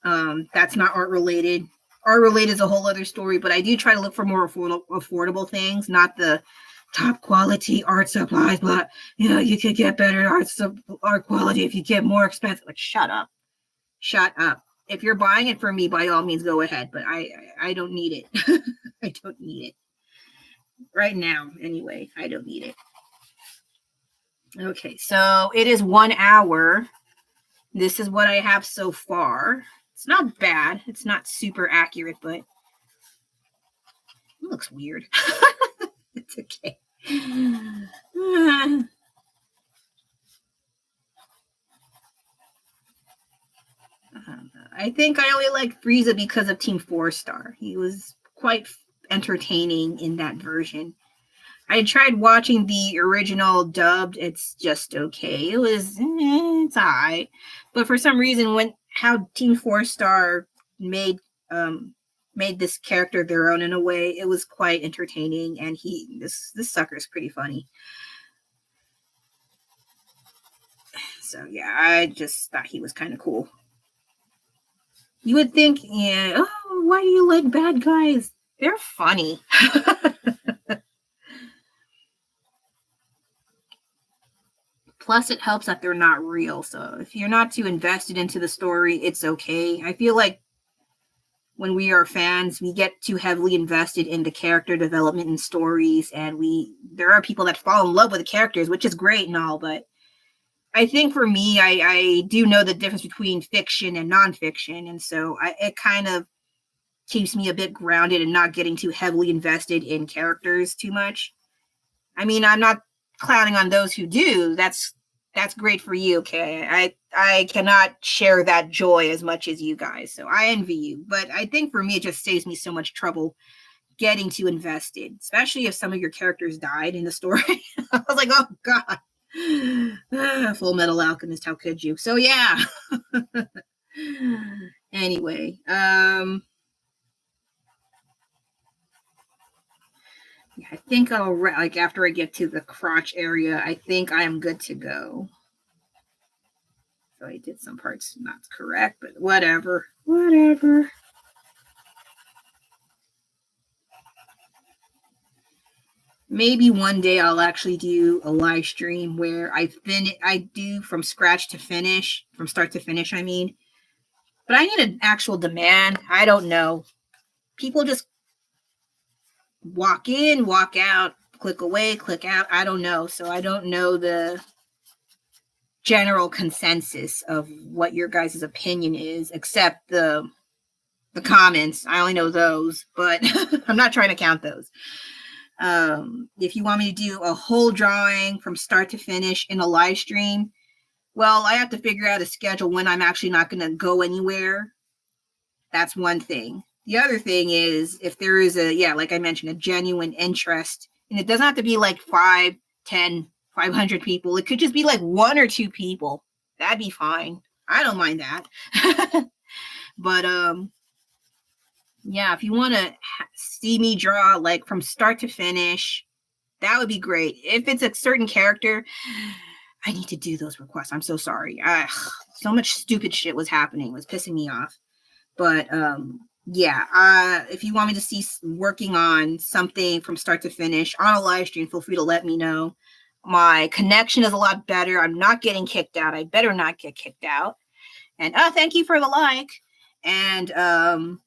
That's not art related. Art related is a whole other story, but I do try to look for more affordable things, not the top quality art supplies, but you could get better art quality if you get more expensive. Like, shut up. If you're buying it for me, by all means, go ahead. But I don't need it. I don't need it right now. Anyway, I don't need it. Okay, so it is 1 hour. This is what I have so far. It's not bad. It's not super accurate, but it looks weird. It's okay. I think I only like Frieza because of Team 4-Star. He was quite entertaining in that version. I tried watching the original dubbed. It's just okay. It's alright. But for some reason, how Team 4-Star made this character their own in a way, it was quite entertaining. And this sucker is pretty funny. So yeah, I just thought he was kind of cool. You would think, why do you like bad guys? They're funny. Plus, it helps that they're not real. So if you're not too invested into the story, it's okay. I feel like when we are fans, we get too heavily invested in the character development and stories, and there are people that fall in love with the characters, which is great and all, but I think for me, I do know the difference between fiction and nonfiction, and so it kind of keeps me a bit grounded and not getting too heavily invested in characters too much. I mean, I'm not clowning on those who do. That's great for you, okay? I cannot share that joy as much as you guys, so I envy you. But I think for me, it just saves me so much trouble getting too invested, especially if some of your characters died in the story. I was like, oh God. Full Metal Alchemist, how could you? So yeah. Anyway, I think I'll after I get to the crotch area, I think I am good to go. So I did some parts not correct, but whatever. Maybe one day I'll actually do a live stream where I do from scratch to finish, from start to finish, I mean. But I need an actual demand. I don't know. People just walk in, walk out, click away, click out. I don't know. So I don't know the general consensus of what your guys' opinion is, except the comments. I only know those, but I'm not trying to count those. If you want me to do a whole drawing from start to finish in a live stream, well, I have to figure out a schedule when I'm actually not going to go anywhere. That's one thing. The other thing is if there is like I mentioned, a genuine interest, and it doesn't have to be like 5, 10, 500 people. It could just be like 1 or 2 people. That'd be fine. I don't mind that. But yeah, if you want to see me draw like from start to finish, that would be great. If it's a certain character, I need to do those requests. I'm so sorry. So much stupid shit was happening. It was pissing me off. But if you want me to see working on something from start to finish on a live stream, feel free to let me know. My connection is a lot better. I'm not getting kicked out. I better not get kicked out. And thank you for the like. And I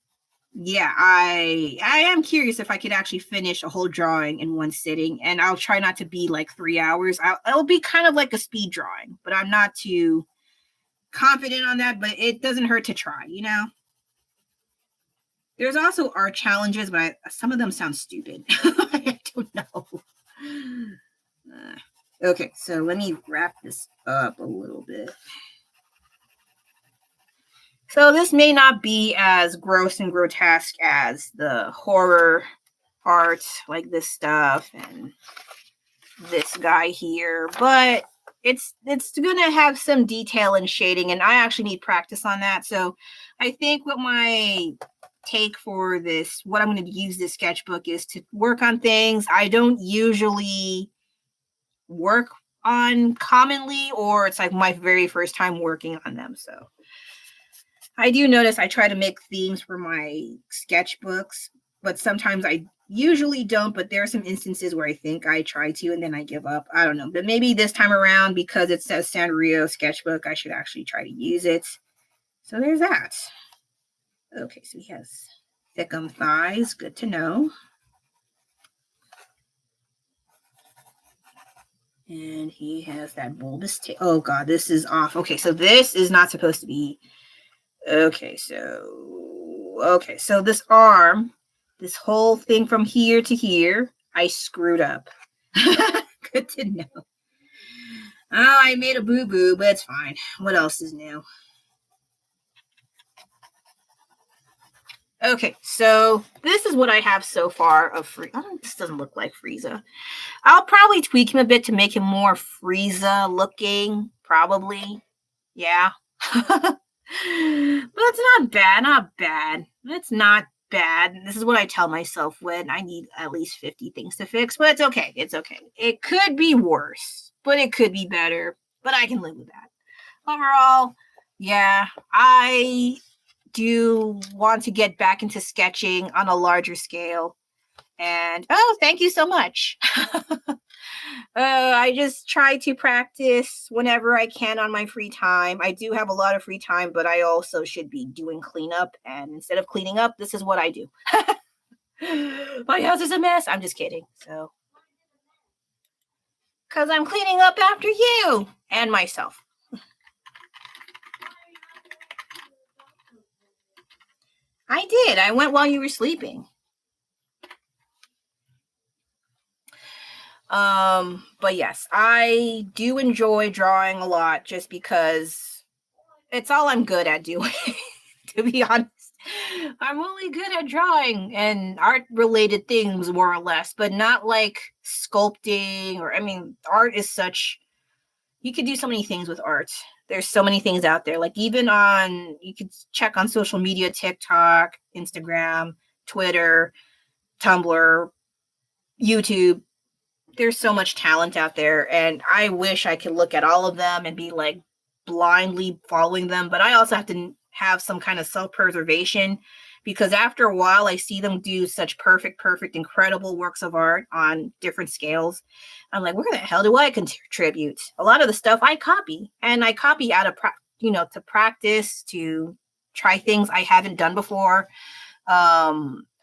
am curious if I could actually finish a whole drawing in one sitting, and I'll try not to be like 3 hours. It'll be kind of like a speed drawing, but I'm not too confident on that, but it doesn't hurt to try, There's also art challenges, but some of them sound stupid. I don't know. Okay, so let me wrap this up a little bit. So this may not be as gross and grotesque as the horror art, like this stuff and this guy here, but it's gonna have some detail and shading, and I actually need practice on that. So I think what my take for this, what I'm going to use this sketchbook is to work on things I don't usually work on commonly, or it's like my very first time working on them. So I do notice I try to make themes for my sketchbooks, but sometimes I usually don't. But there are some instances where I think I try to and then I give up. I don't know. But maybe this time around, because it says Sanrio sketchbook, I should actually try to use it. So there's that. Okay, so he has thickum thighs. Good to know. And he has that bulbous tail. Oh, God, this is off. Okay, so this is not supposed to be. Okay, so this arm, this whole thing from here to here, I screwed up. Good to know. Oh, I made a boo-boo, but it's fine. What else is new? Okay, so this is what I have so far of Frieza. Oh, this doesn't look like Frieza. I'll probably tweak him a bit to make him more Frieza looking, probably. Yeah. But it's not bad. It's not bad. This is what I tell myself when I need at least 50 things to fix, but it's okay. It's okay. It could be worse, but it could be better, but I can live with that. Overall, yeah, I do want to get back into sketching on a larger scale. And thank you so much. I just try to practice whenever I can on my free time. I do have a lot of free time, but I also should be doing cleanup. And instead of cleaning up, this is what I do. My house is a mess. I'm just kidding. So, because I'm cleaning up after you and myself. I did. I went while you were sleeping. But yes, I do enjoy drawing a lot just because it's all I'm good at doing, to be honest. I'm only good at drawing and art related things, more or less, but not like sculpting art is such, you could do so many things with art. There's so many things out there. Like even you could check on social media, TikTok, Instagram, Twitter, Tumblr, YouTube. There's so much talent out there, and I wish I could look at all of them and be like blindly following them, but I also have to have some kind of self-preservation, because after a while I see them do such perfect, incredible works of art on different scales. I'm like, where the hell do I contribute? A lot of the stuff I copy, and I copy out of to practice, to try things I haven't done before.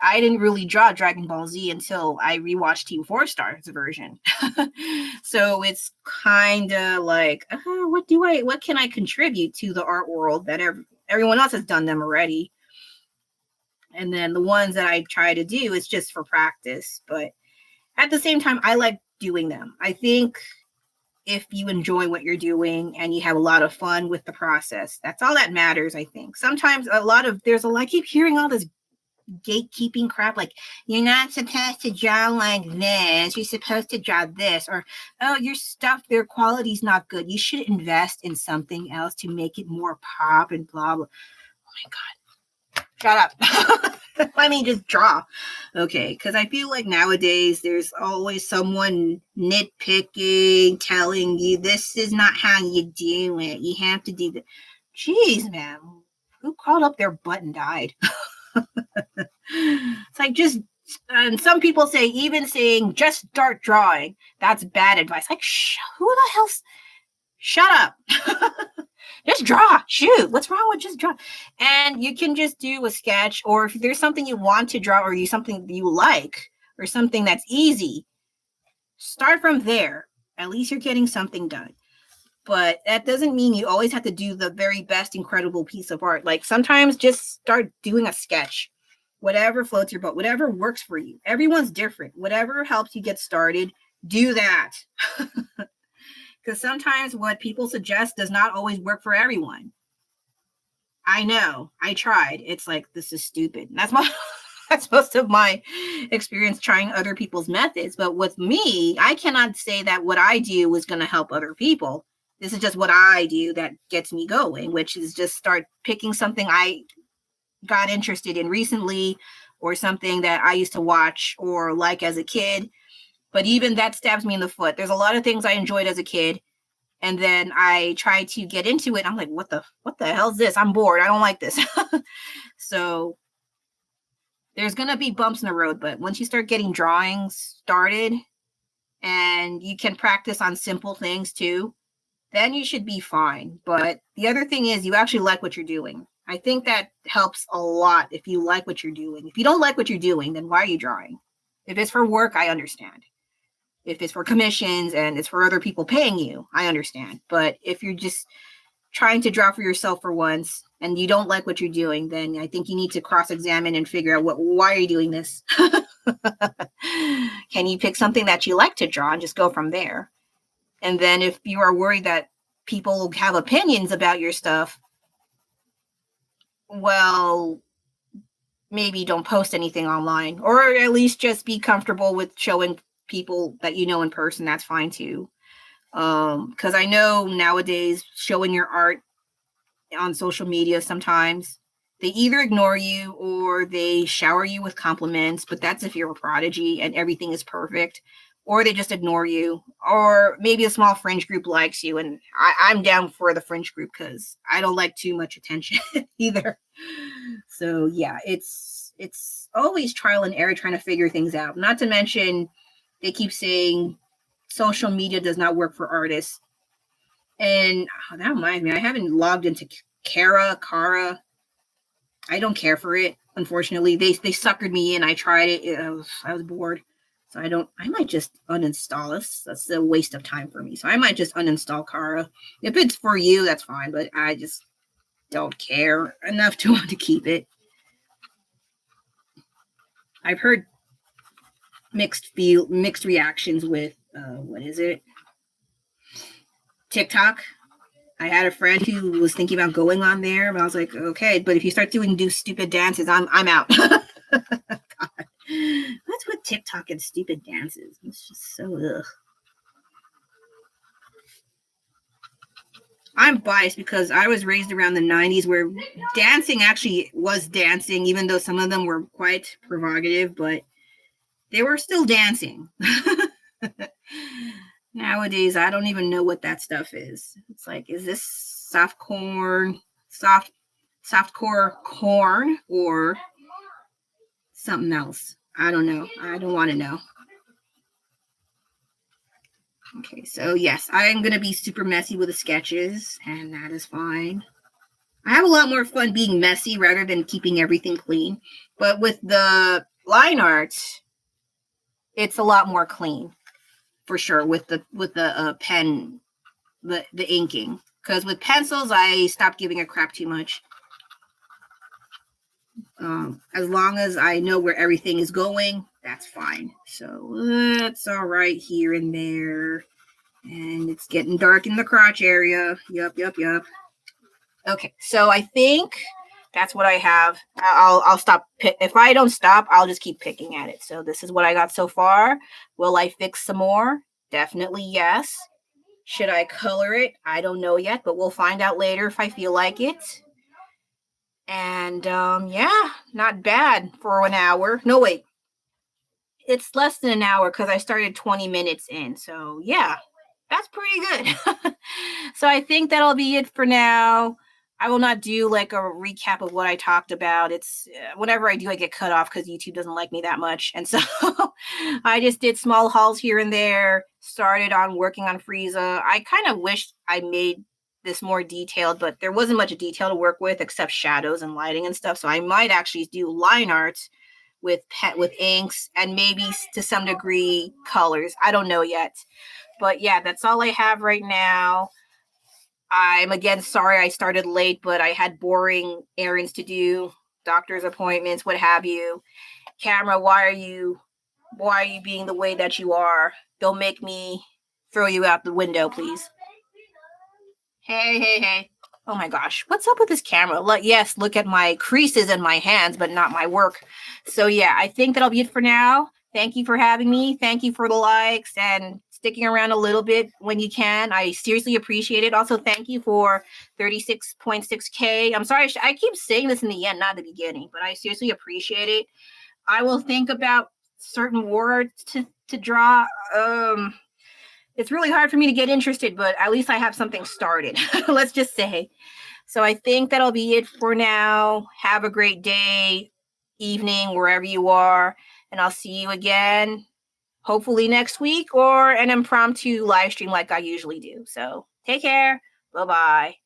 I didn't really draw Dragon Ball Z until I rewatched Team 4-Star's version. So it's kind of like, what can I contribute to the art world that everyone else has done them already? And then the ones that I try to do is just for practice. But at the same time, I like doing them. I think if you enjoy what you're doing and you have a lot of fun with the process, that's all that matters, I think. Sometimes I keep hearing all this gatekeeping crap, like you're not supposed to draw like this, you're supposed to draw this, or your stuff, their quality's not good, you should invest in something else to make it more pop and blah blah. Oh my god, shut up. Let me just draw. Okay, because I feel like nowadays there's always someone nitpicking, telling you this is not how you do it, you have to do that. Jeez, man, who crawled up their butt and died? It's like, just, and some people say, even saying just start drawing, that's bad advice. Like, who the hell's, shut up. Just draw. Shoot, what's wrong with just draw? And you can just do a sketch, or if there's something you want to draw, or something you like, or something that's easy, start from there. At least you're getting something done. But that doesn't mean you always have to do the very best, incredible piece of art. Like, sometimes just start doing a sketch. Whatever floats your boat, whatever works for you. Everyone's different. Whatever helps you get started, do that. Because sometimes what people suggest does not always work for everyone. I know. I tried. It's like, this is stupid. And that's most of my experience trying other people's methods. But with me, I cannot say that what I do is going to help other people. This is just what I do that gets me going, which is just start picking something I got interested in recently, or something that I used to watch or like as a kid. But even that stabs me in the foot. There's a lot of things I enjoyed as a kid, and then I try to get into it. I'm like, what the hell is this? I'm bored. I don't like this. So there's gonna be bumps in the road, but once you start getting drawings started, and you can practice on simple things too, then you should be fine. But the other thing is, you actually like what you're doing. I think that helps a lot if you like what you're doing. If you don't like what you're doing, then why are you drawing? If it's for work, I understand. If it's for commissions and it's for other people paying you, I understand. But if you're just trying to draw for yourself for once and you don't like what you're doing, then I think you need to cross-examine and figure out why are you doing this? Can you pick something that you like to draw and just go from there? And then if you are worried that people have opinions about your stuff, well, maybe don't post anything online, or at least just be comfortable with showing people that you know in person. That's fine too. Because I know nowadays showing your art on social media, sometimes they either ignore you or they shower you with compliments, but that's if you're a prodigy and everything is perfect, or they just ignore you, or maybe a small fringe group likes you. And I'm down for the fringe group because I don't like too much attention either. So yeah, it's always trial and error trying to figure things out. Not to mention, they keep saying social media does not work for artists. And that reminds me, I haven't logged into Kara. I don't care for it. Unfortunately, they suckered me in. I tried it. I was bored. So I might just uninstall this. That's a waste of time for me. So I might just uninstall Kara. If it's for you, that's fine. But I just don't care enough to want to keep it. I've heard mixed reactions with what is it? TikTok. I had a friend who was thinking about going on there, but I was like, okay, but if you start doing stupid dances, I'm out. God. What's with TikTok and stupid dances? It's just so ugh. I'm biased because I was raised around the 90s where dancing actually was dancing, even though some of them were quite provocative, but they were still dancing. Nowadays, I don't even know what that stuff is. It's like, is this softcore corn or something else? I don't know. I don't want to know. Okay, so yes, I am going to be super messy with the sketches, and that is fine. I have a lot more fun being messy rather than keeping everything clean. But with the line art, it's a lot more clean, for sure, with the pen, the inking. Because with pencils, I stopped giving a crap too much. As long as I know where everything is going, that's fine. So that's all right here and there. And it's getting dark in the crotch area. Yup. Okay, so I think that's what I have. I'll stop. If I don't stop, I'll just keep picking at it. So this is what I got so far. Will I fix some more? Definitely yes. Should I color it? I don't know yet, but we'll find out later if I feel like it. And yeah, not bad for an hour. No, wait. It's less than an hour because I started 20 minutes in. So yeah, that's pretty good. So I think that'll be it for now. I will not do like a recap of what I talked about. It's whenever I do, I get cut off because YouTube doesn't like me that much. And so I just did small hauls here and there, started on working on Frieza. I kind of wish I made this more detailed, but there wasn't much detail to work with except shadows and lighting and stuff. So I might actually do line art with inks and maybe to some degree colors. I don't know yet. But yeah, that's all I have right now. I'm again sorry I started late, but I had boring errands to do, doctor's appointments, what have you. Camera, why are you being the way that you are? Don't make me throw you out the window, please. Hey. Oh my gosh, what's up with this camera? Yes, look at my creases in my hands, but not my work. So yeah, I think that'll be it for now. Thank you for having me. Thank you for the likes and sticking around a little bit when you can. I seriously appreciate it. Also, thank you for 36.6K. I'm sorry, I keep saying this in the end, not the beginning, but I seriously appreciate it. I will think about certain words to draw. It's really hard for me to get interested, but at least I have something started. Let's just say. So I think that'll be it for now. Have a great day, evening, wherever you are, and I'll see you again hopefully next week or an impromptu live stream like I usually do. So take care. Bye-bye.